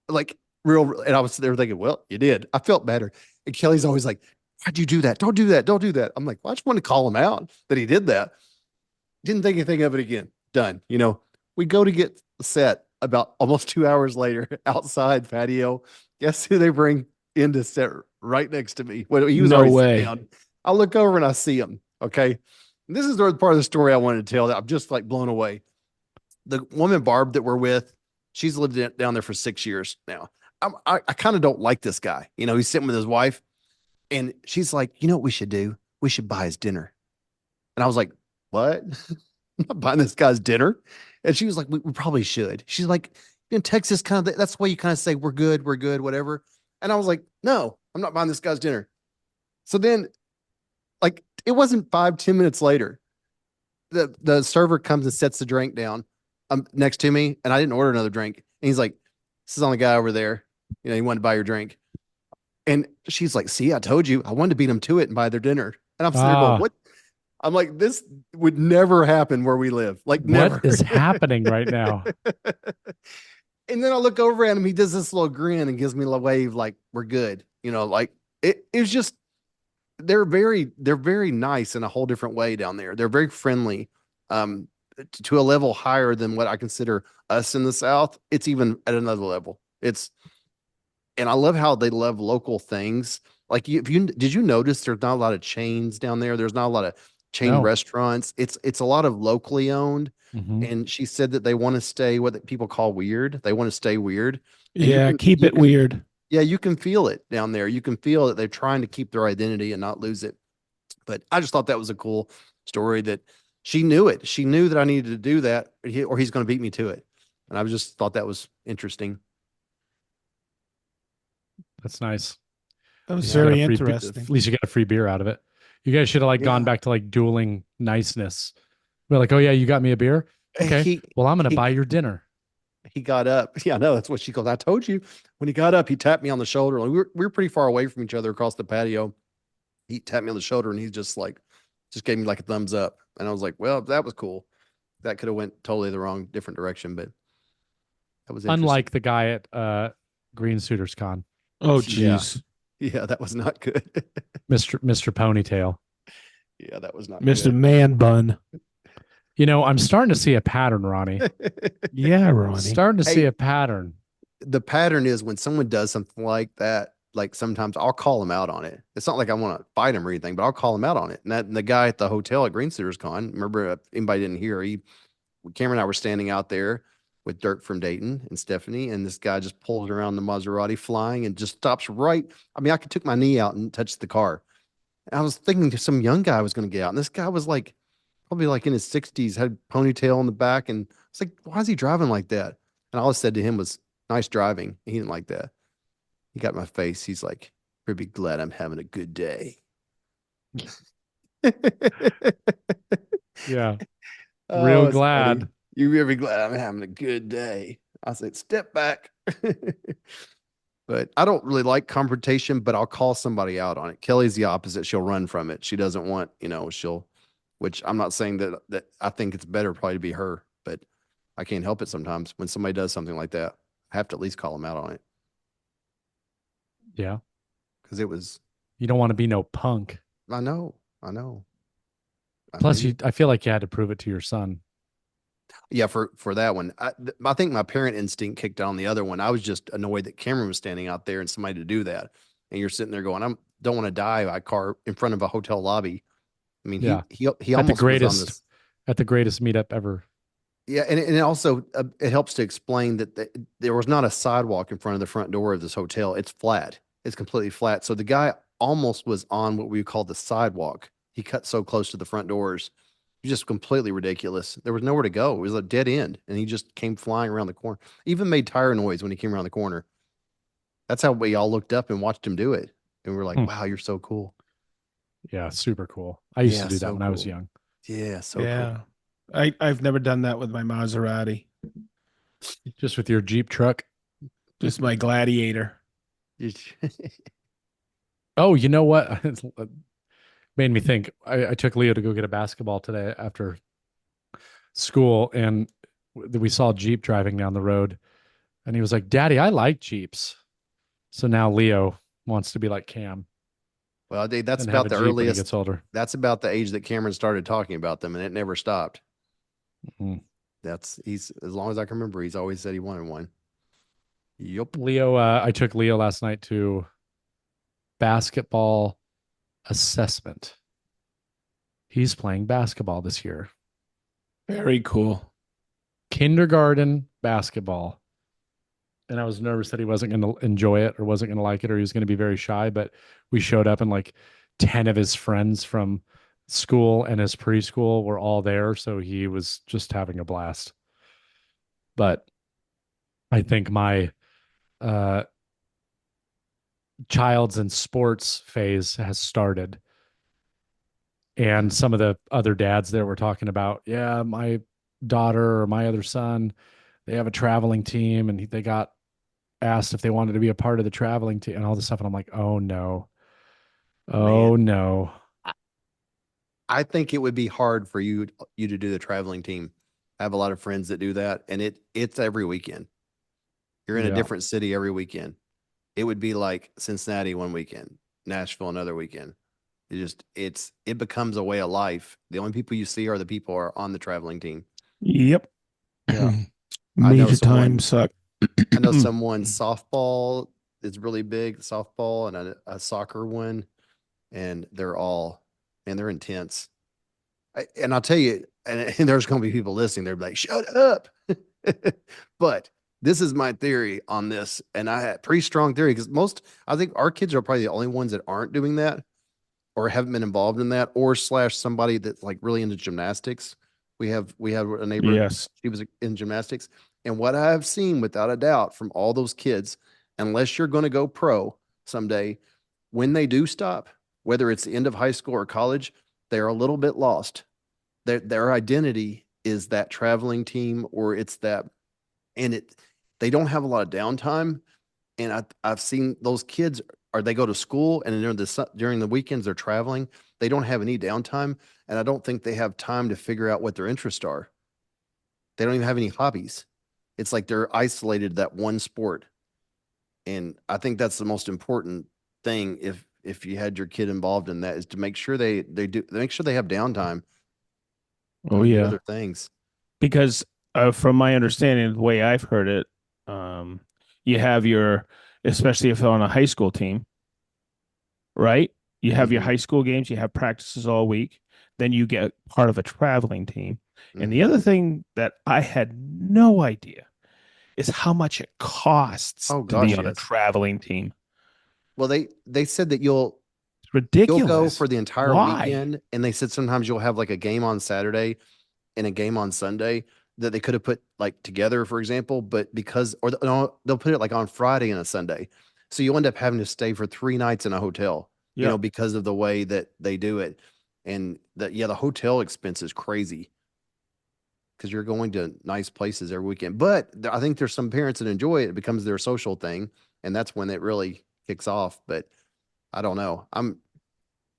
[SPEAKER 3] Like real. And I was there thinking, well, you did. I felt better. And Kelly's always like, why'd you do that? Don't do that. Don't do that. I'm like, well, I just want to call him out that he did that. Didn't think anything of it again. Done. We go to get set about almost 2 hours later outside patio. Guess who they bring in to sit right next to me? Well, he was
[SPEAKER 2] No
[SPEAKER 3] already
[SPEAKER 2] way.
[SPEAKER 3] sitting down. I look over and I see him. Okay. And this is the part of the story I wanted to tell that I'm just like blown away. The woman, Barb, that we're with, she's lived down there for 6 years now. I kind of don't like this guy. He's sitting with his wife and she's like, you know what we should do? We should buy his dinner. And I was like, what? I'm not buying this guy's dinner. And she was like, we probably should. She's like, in Texas, that's the way you kind of say, we're good, whatever. And I was like, no, I'm not buying this guy's dinner. So then, like, it wasn't 5-10 minutes later, the server comes and sets the drink down next to me, and I didn't order another drink. And he's like, this is on the guy over there. He wanted to buy your drink. And she's like, see, I told you, I wanted to beat him to it and buy their dinner. And I'm sitting there going, what? I'm like, this would never happen where we live. Like, never.
[SPEAKER 1] What is happening right now?
[SPEAKER 3] And then I look over at him. He does this little grin and gives me a wave, like we're good. Like it was just, they're very nice in a whole different way down there. They're very friendly, to a level higher than what I consider us in the South. It's even at another level. And I love how they love local things. Like did you notice there's not a lot of chains down there? There's not a lot of chain restaurants. It's a lot of locally owned.
[SPEAKER 1] Mhm.
[SPEAKER 3] And she said that they want to stay what people call weird. They want to stay weird. And
[SPEAKER 2] Yeah, keep it weird.
[SPEAKER 3] Yeah, you can feel it down there. You can feel that they're trying to keep their identity and not lose it. But I just thought that was a cool story that she knew it. She knew that I needed to do that or he's going to beat me to it. And I just thought that was interesting.
[SPEAKER 1] That's nice.
[SPEAKER 2] That was
[SPEAKER 1] You got
[SPEAKER 2] very
[SPEAKER 1] a free
[SPEAKER 2] interesting.
[SPEAKER 1] At least you get a free beer out of it. You guys should have gone back to dueling niceness. We're like, oh yeah, you got me a beer. Okay. Well, I'm going to buy your dinner.
[SPEAKER 3] He got up. Yeah, I know. That's what she called. I told you. When he got up, he tapped me on the shoulder. Like, we were pretty far away from each other across the patio. He tapped me on the shoulder and he just gave me like a thumbs up. And I was like, well, that was cool. That could have went totally the wrong, different direction, but that was interesting.
[SPEAKER 1] Unlike the guy at Green Suitors Con.
[SPEAKER 2] Oh, jeez.
[SPEAKER 3] Yeah, that was not good.
[SPEAKER 1] Mr. Ponytail.
[SPEAKER 3] Yeah, that was not
[SPEAKER 2] Mr.
[SPEAKER 3] good.
[SPEAKER 2] Man Bun.
[SPEAKER 1] I'm starting to see a pattern, Ronnie.
[SPEAKER 2] Yeah, Ronnie.
[SPEAKER 1] Starting to see a pattern.
[SPEAKER 3] The pattern is when someone does something like that, like sometimes I'll call him out on it. It's not like I want to fight him or anything, but I'll call him out on it. And the guy at the hotel at Green Sitters Con, remember, if anybody didn't hear, Cameron and I were standing out there with Dirk from Dayton and Stephanie, and this guy just pulls around the Maserati flying and just stops right. I mean, I could took my knee out and touched the car. And I was thinking some young guy was going to get out, and this guy was like probably like in his 60s, had ponytail in the back, and it's like, why is he driving like that? And all I said to him was, "Nice driving." He didn't like that. He got in my face. He's like, "Pretty glad I'm having a good day."
[SPEAKER 1] Yeah.
[SPEAKER 3] Oh,
[SPEAKER 1] Real
[SPEAKER 3] it's funny.
[SPEAKER 1] glad.
[SPEAKER 3] You really glad I'm having a good day. I said, "Step back." But I don't really like confrontation, but I'll call somebody out on it. Kelly's the opposite. She'll run from it. She doesn't want, which I'm not saying that I think it's better probably to be her, but I can't help it sometimes when somebody does something like that. I have to at least call them out on it
[SPEAKER 1] Yeah.
[SPEAKER 3] because it was,
[SPEAKER 1] You don't want to be no punk.
[SPEAKER 3] I know, I know.
[SPEAKER 1] Plus,
[SPEAKER 3] Maybe,
[SPEAKER 1] I feel like you had to prove it to your son.
[SPEAKER 3] yeah, for that one, I think my parent instinct kicked on the other one. I was just annoyed that Cameron was standing out there and somebody to do that, and you're sitting there going, don't want to die by car in front of a hotel lobby. I mean,
[SPEAKER 1] Yeah.
[SPEAKER 3] he
[SPEAKER 1] At the
[SPEAKER 3] almost was on
[SPEAKER 1] greatest,
[SPEAKER 3] this.
[SPEAKER 1] at the greatest meetup ever.
[SPEAKER 3] Yeah, and it also it helps to explain that there was not a sidewalk in front of the front door of this hotel. It's flat. It's completely flat. So the guy almost was on what we call the sidewalk. He cut so close to the front doors. It was just completely ridiculous. There was nowhere to go. It was a dead end, and he just came flying around the corner. Even made tire noise when he came around the corner. That's how we all looked up and watched him do it, and we were like,
[SPEAKER 1] Hmm.
[SPEAKER 3] "Wow, you're so cool."
[SPEAKER 1] Yeah. Super cool. I used to
[SPEAKER 3] Yeah,
[SPEAKER 1] do that
[SPEAKER 3] so
[SPEAKER 1] when I was
[SPEAKER 3] cool.
[SPEAKER 1] young.
[SPEAKER 3] Yeah, so cool.
[SPEAKER 2] Yeah. I've never done that with my Maserati.
[SPEAKER 1] Just with your Jeep truck.
[SPEAKER 2] Just my Gladiator.
[SPEAKER 1] Oh, you know what? It made me think. I took Leo to go get a basketball today after school, and we saw a Jeep driving down the road, and he was like, "Daddy, I like Jeeps." So now Leo wants to be like Cam
[SPEAKER 3] Well, that's
[SPEAKER 1] and have
[SPEAKER 3] about
[SPEAKER 1] a
[SPEAKER 3] the
[SPEAKER 1] Jeep when he
[SPEAKER 3] earliest.
[SPEAKER 1] gets older.
[SPEAKER 3] That's about the age that Cameron started talking about them, and it never stopped.
[SPEAKER 1] Mhm.
[SPEAKER 3] He's as long as I can remember, he's always said he wanted one. Yep.
[SPEAKER 1] Leo, I took Leo last night to basketball assessment. He's playing basketball this year.
[SPEAKER 2] Very cool.
[SPEAKER 1] Kindergarten basketball. And I was nervous that he wasn't going to enjoy it or wasn't going to like it or he was going to be very shy. But we showed up and like 10 of his friends from school and his preschool were all there. So he was just having a blast. But I think my uh, child's and sports phase has started. And some of the other dads there were talking about, yeah, my daughter or my other son, they have a traveling team and they got asked if they wanted to be a part of the traveling team and all this stuff. And I'm like, oh no.
[SPEAKER 3] Man,
[SPEAKER 1] Oh no.
[SPEAKER 3] I, I think it would be hard for you to do the traveling team. I have a lot of friends that do that, and it's every weekend. You're in a
[SPEAKER 1] Yeah.
[SPEAKER 3] different city every weekend. It would be like Cincinnati one weekend, Nashville another weekend. It becomes a way of life. The only people you see are the people who are on the traveling team.
[SPEAKER 2] Yep.
[SPEAKER 1] Yeah.
[SPEAKER 3] I know
[SPEAKER 2] Major time
[SPEAKER 3] someone
[SPEAKER 2] suck.
[SPEAKER 3] I know someone softball is really big, softball and a soccer one, and they're intense. And I'll tell you, and there's going to be people listening. They're like, "Shut up!" But this is my theory on this, and I had pretty strong theory because I think our kids are probably the only ones that aren't doing that or haven't been involved in that, or slash somebody that's like really into gymnastics. We have a neighbor,
[SPEAKER 2] Yes.
[SPEAKER 3] she was in gymnastics, and what I have seen without a doubt from all those kids, unless you're going to go pro someday, when they do stop, whether it's the end of high school or college, they're a little bit lost. Their identity is that traveling team, or it's that, and they don't have a lot of downtime. And I've seen those kids, or they go to school and during the weekends they're traveling. They don't have any downtime, and I don't think they have time to figure out what their interests are. They don't even have any hobbies. It's like they're isolated to that one sport, and I think that's the most important thing. If you had your kid involved in that, is to make sure they make sure they have downtime
[SPEAKER 2] Oh
[SPEAKER 3] and do
[SPEAKER 2] yeah.
[SPEAKER 3] other things.
[SPEAKER 2] Because from my understanding, the way I've heard it, um, you have your especially if they're on a high school team, right? You have your
[SPEAKER 3] Hmm.
[SPEAKER 2] high school games, you have practices all week, then you get part of a traveling team. And the
[SPEAKER 3] Hmm.
[SPEAKER 2] other thing that I had no idea is how much it costs
[SPEAKER 3] Oh
[SPEAKER 2] to be
[SPEAKER 3] gosh,
[SPEAKER 2] on a
[SPEAKER 3] yes.
[SPEAKER 2] traveling team.
[SPEAKER 3] Well, they said that
[SPEAKER 2] It's
[SPEAKER 3] you'll go
[SPEAKER 2] ridiculous.
[SPEAKER 3] for the entire
[SPEAKER 2] Why?
[SPEAKER 3] weekend, and they said sometimes you'll have like a game on Saturday and a game on Sunday that they could have put like together, for example, but because or no, they'll put it like on Friday and a Sunday, so you end up having to stay for 3 nights in a hotel,
[SPEAKER 2] Yep.
[SPEAKER 3] because of the way that they do it, and that yeah, the hotel expense is crazy because you're going to nice places every weekend. But I think there's some parents that enjoy it; it becomes their social thing, and that's when it really kicks off. But I don't know.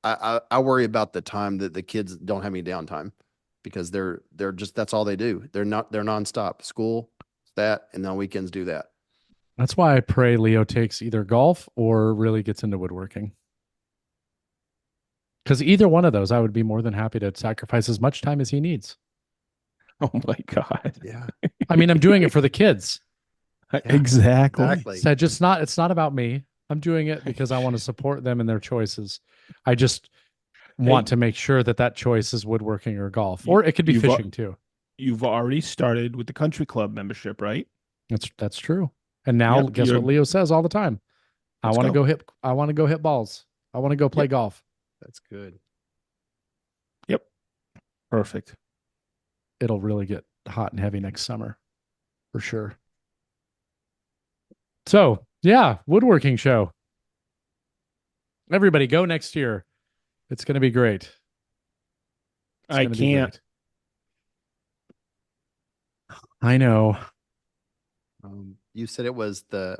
[SPEAKER 3] I worry about the time that the kids don't have any downtime because they're just that's all they do. They're nonstop. School, that, and on weekends do that.
[SPEAKER 1] That's why I pray Leo takes either golf or really gets into woodworking. Because either one of those, I would be more than happy to sacrifice as much time as he needs.
[SPEAKER 2] Oh my God.
[SPEAKER 3] Yeah.
[SPEAKER 1] I mean, I'm doing it for the kids.
[SPEAKER 3] Yeah.
[SPEAKER 2] Exactly.
[SPEAKER 3] Exactly.
[SPEAKER 1] So just not it's not about me. I'm doing it because I want to support them in their choices. I just want
[SPEAKER 2] Hey,
[SPEAKER 1] to make sure that that choice is woodworking or golf,
[SPEAKER 2] you,
[SPEAKER 1] or it could be
[SPEAKER 2] you've
[SPEAKER 1] fishing too.
[SPEAKER 2] you've already started with the country club membership, right?
[SPEAKER 1] That's true. And now
[SPEAKER 2] Yep.
[SPEAKER 1] guess what Leo says all the time?
[SPEAKER 2] Let's go.
[SPEAKER 1] I want to go hit balls. I want to go play
[SPEAKER 2] Yep.
[SPEAKER 1] golf.
[SPEAKER 3] That's good.
[SPEAKER 2] Yep. Perfect.
[SPEAKER 1] It'll really get hot and heavy next summer for sure. So, yeah, woodworking show. Everybody go next year. It's going to be great. It's
[SPEAKER 2] I
[SPEAKER 1] going to be
[SPEAKER 2] can't.
[SPEAKER 1] great. I know.
[SPEAKER 3] You said it was the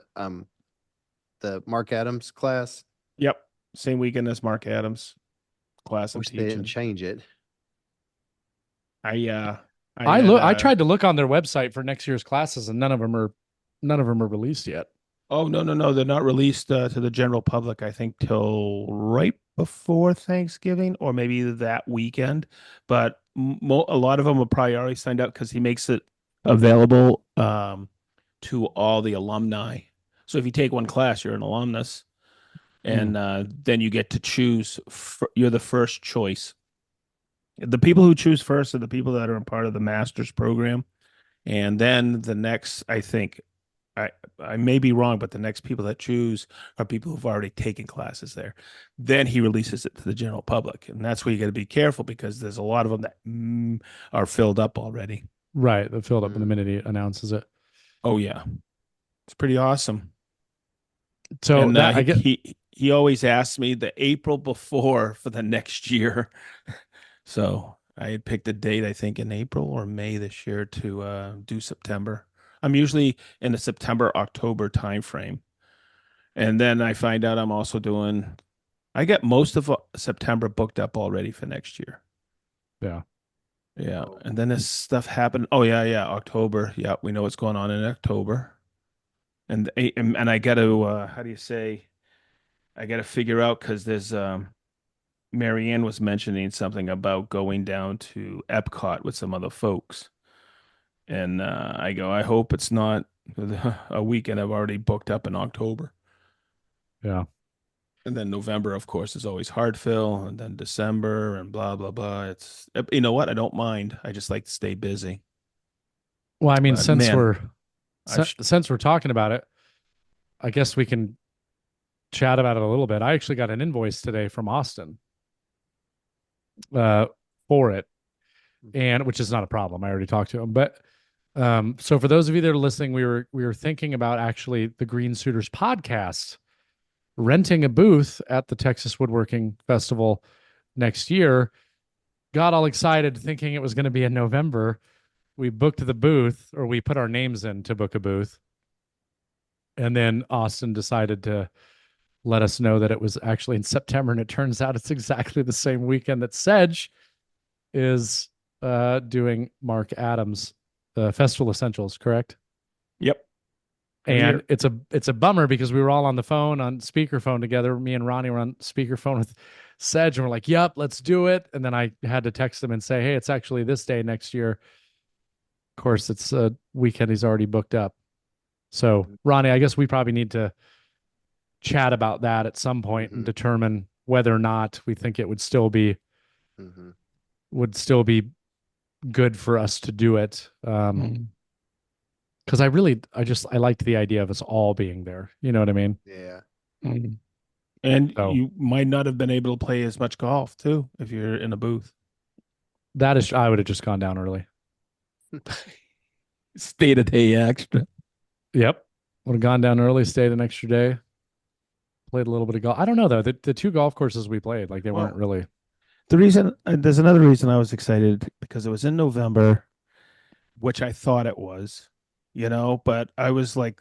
[SPEAKER 3] Mark Adams class.
[SPEAKER 2] Yep. Same weekend as Mark Adams class
[SPEAKER 3] I
[SPEAKER 2] I'm
[SPEAKER 3] wish they didn't
[SPEAKER 2] teaching.
[SPEAKER 3] change it.
[SPEAKER 2] I uh I had
[SPEAKER 1] I tried to look on their website for next year's classes and none of them are released yet.
[SPEAKER 2] oh no, they're not released to the general public, I think, till right before Thanksgiving or maybe that weekend. But a lot of them will probably already signed up because he makes it available to all the alumni. So if you take one class, you're an alumnus,
[SPEAKER 1] Hmm.
[SPEAKER 2] and then you get to choose. You're the first choice. The people who choose first are the people that are a part of the master's program, and then the next, I think, I I may be wrong, but the next people that choose are people who've already taken classes there. Then he releases it to the general public, and that's where you got to be careful because there's a lot of them that are filled up already.
[SPEAKER 1] Right. That filled up in the
[SPEAKER 3] Mm.
[SPEAKER 1] minute he announces it.
[SPEAKER 2] Oh yeah, it's pretty awesome.
[SPEAKER 1] So
[SPEAKER 2] And
[SPEAKER 1] that I
[SPEAKER 2] he,
[SPEAKER 1] get
[SPEAKER 2] he always asks me the April before for the next year. So I had picked a date, I think in April or May this year to do September. I'm usually in the September October timeframe, and then I find out I'm also doing. I get most of September booked up already for next year.
[SPEAKER 1] yeah.
[SPEAKER 2] Yeah,
[SPEAKER 3] Oh,
[SPEAKER 2] and then this stuff happened. Oh yeah, October. Yeah, we know what's going on in October, and I got to how do you say? I got to figure out because there's Marianne was mentioning something about going down to Epcot with some other folks. And I go, I hope it's not a weekend I've already booked up in October.
[SPEAKER 1] Yeah.
[SPEAKER 2] And then November, of course, is always hard fill. And then December and blah, blah, blah. It's, you know what? I don't mind. I just like to stay busy.
[SPEAKER 1] Well, I mean,
[SPEAKER 2] But man,
[SPEAKER 1] since we're talking about it, I guess we can chat about it a little bit. I actually got an invoice today from Austin uh for it, and which is not a problem. I already talked to him. But so for those of you that are listening, we were thinking about actually the Green Suiters podcast renting a booth at the Texas Woodworking Festival next year. Got all excited thinking it was going to be in November. We booked the booth, or we put our names in to book a booth. And then Austin decided to let us know that it was actually in September. And it turns out it's exactly the same weekend that Sedge is doing Mark Adams Festival Essentials, correct?
[SPEAKER 2] yep. Every
[SPEAKER 1] And
[SPEAKER 2] year.
[SPEAKER 1] it's a bummer because we were all on the phone on speakerphone together. Me and Ronnie were on speakerphone with Sedge, and we're like, "Yep, let's do it." And then I had to text him and say, "Hey, it's actually this day next year." Of course, it's a weekend he's already booked up. So, Ronnie, I guess we probably need to chat about that at some point and
[SPEAKER 3] Hmm.
[SPEAKER 1] determine whether or not we think it
[SPEAKER 3] Hmm.
[SPEAKER 1] would still be good for us to do it.
[SPEAKER 2] Mm.
[SPEAKER 1] Because I liked the idea of us all being there. You know what I mean?
[SPEAKER 3] Yeah.
[SPEAKER 2] Mm. And
[SPEAKER 1] So
[SPEAKER 2] you might not have been able to play as much golf too if you're in a booth.
[SPEAKER 1] I would have just gone down early.
[SPEAKER 2] Stayed a day extra.
[SPEAKER 1] Yep. Would have gone down early, stayed an extra day, played a little bit of golf. I don't know though. The two golf courses we played, like they weren't
[SPEAKER 2] Well,
[SPEAKER 1] really.
[SPEAKER 2] the reason there's another reason I was excited because it was in November, which I thought it was, but I was like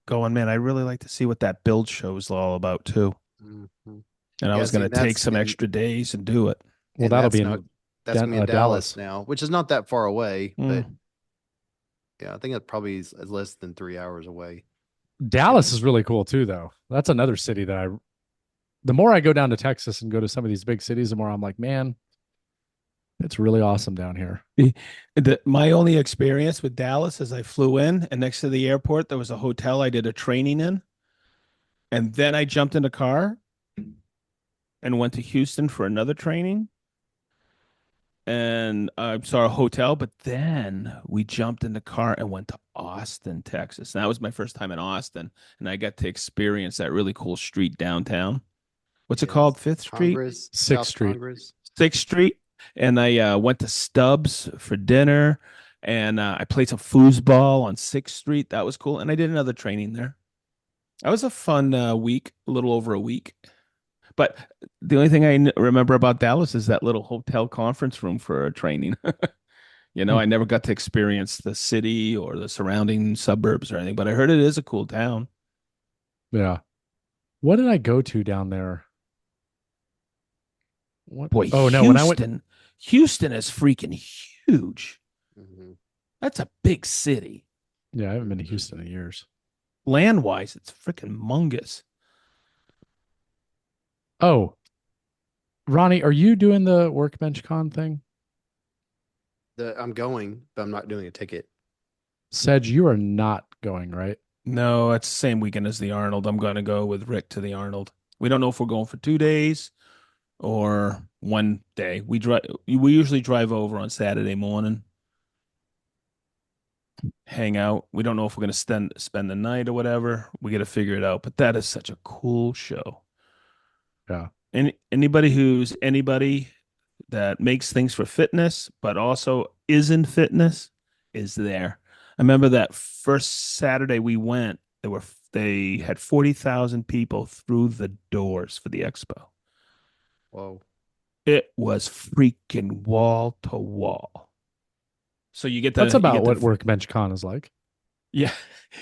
[SPEAKER 2] going, man, I really like to see what that build show is all about too.
[SPEAKER 3] Hmm.
[SPEAKER 2] And I
[SPEAKER 3] Yeah.
[SPEAKER 2] was
[SPEAKER 3] See,
[SPEAKER 2] going to take some extra days and do it.
[SPEAKER 1] Well, that'll be in
[SPEAKER 3] that's gonna be in Dallas
[SPEAKER 1] Dallas.
[SPEAKER 3] now, which is not that far away, but
[SPEAKER 2] Mm.
[SPEAKER 3] yeah, I think it probably is less than 3 hours away.
[SPEAKER 1] Dallas
[SPEAKER 3] And
[SPEAKER 1] is really cool too, though. That's another city that the more I go down to Texas and go to some of these big cities, the more I'm like, man, it's really awesome down here.
[SPEAKER 2] My only experience with Dallas is I flew in, and next to the airport there was a hotel I did a training in, and then I jumped in a car and went to Houston for another training, and I saw a hotel. But then we jumped in the car and went to Austin, Texas. And that was my first time in Austin, and I got to experience that really cool street downtown. What's it
[SPEAKER 3] yes,
[SPEAKER 2] called? Fifth Street,
[SPEAKER 3] Congress,
[SPEAKER 1] Sixth
[SPEAKER 3] South
[SPEAKER 1] Street.
[SPEAKER 3] Congress.
[SPEAKER 2] Sixth Street, and I went to Stubbs for dinner, and I played some foosball on Sixth Street. That was cool, and I did another training there. That was a fun week, a little over a week. But the only thing I remember about Dallas is that little hotel conference room for a training.
[SPEAKER 1] Hmm.
[SPEAKER 2] I never got to experience the city or the surrounding suburbs or anything, but I heard it is a cool town.
[SPEAKER 1] Yeah. What did I go to down there? What?
[SPEAKER 2] Boy,
[SPEAKER 1] Oh no, when I went.
[SPEAKER 2] Houston is freaking huge.
[SPEAKER 3] Hmm.
[SPEAKER 2] That's a big city.
[SPEAKER 1] Yeah, I haven't been to
[SPEAKER 3] Hmm.
[SPEAKER 1] Houston in years.
[SPEAKER 2] Land wise, it's freaking mungus.
[SPEAKER 1] Oh, Ronnie, are you doing the Workbench Con thing?
[SPEAKER 3] I'm going, but I'm not doing a ticket.
[SPEAKER 1] Sedge, you are not going, right?
[SPEAKER 2] No, it's the same weekend as the Arnold. I'm going to go with Rick to the Arnold. We don't know if we're going for 2 days or one day. We usually drive over on Saturday morning, hang out. We don't know if we're going to spend the night or whatever. We got to figure it out. But that is such a cool show.
[SPEAKER 1] Yeah.
[SPEAKER 2] And anybody that makes things for fitness, but also isn't fitness, is there. I remember that first Saturday we went, they had 40,000 people through the doors for the expo.
[SPEAKER 3] Whoa.
[SPEAKER 2] It was freaking wall to wall. So
[SPEAKER 1] That's about what Workbench Con is like.
[SPEAKER 2] yeah,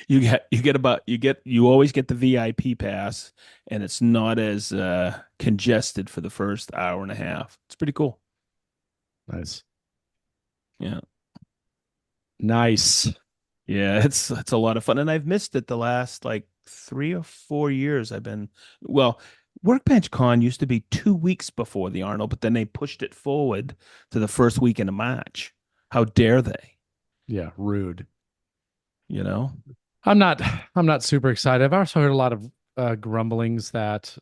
[SPEAKER 2] you always get the VIP pass, and it's not as congested for the first hour and a half. It's pretty cool.
[SPEAKER 1] Nice.
[SPEAKER 2] Yeah.
[SPEAKER 1] Nice.
[SPEAKER 2] Yeah, it's a lot of fun, and I've missed it the last like 3 or 4 years. Well, Workbench Con used to be 2 weeks before the Arnold, but then they pushed it forward to the first weekend of March. How dare they?
[SPEAKER 1] Yeah, rude.
[SPEAKER 2] You know?
[SPEAKER 1] I'm not I'm not super excited. I've also heard a lot of grumblings that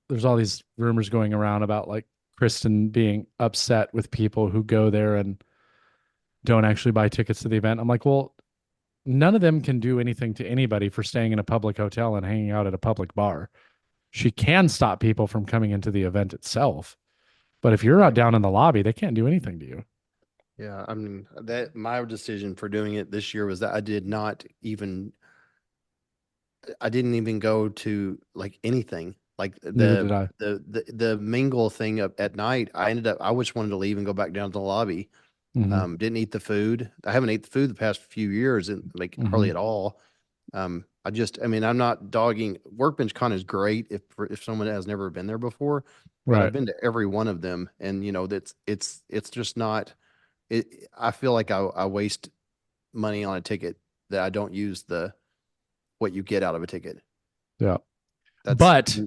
[SPEAKER 1] there's all these rumors going around about like Kristen being upset with people who go there and don't actually buy tickets to the event. I'm like, well, none of them can do anything to anybody for staying in a public hotel and hanging out at a public bar. She can stop people from coming into the event itself. But if you're out down in the lobby, they can't do anything to you.
[SPEAKER 3] Yeah, I mean that my decision for doing it this year was that I didn't even go to like anything. Like
[SPEAKER 1] Neither did I.
[SPEAKER 3] the mingle thing up at night, I just wanted to leave and go back down to the lobby.
[SPEAKER 1] Mhm.
[SPEAKER 3] Didn't eat the food. I haven't ate the food the past few years and like hardly
[SPEAKER 1] Mhm.
[SPEAKER 3] at all. I mean, I'm not dogging. Workbench Con is great if someone has never been there before, but I've
[SPEAKER 1] Right.
[SPEAKER 3] been to every one of them, and it's just not. I feel like I waste money on a ticket that I don't use what you get out of a ticket.
[SPEAKER 1] Yeah.
[SPEAKER 3] That's
[SPEAKER 1] But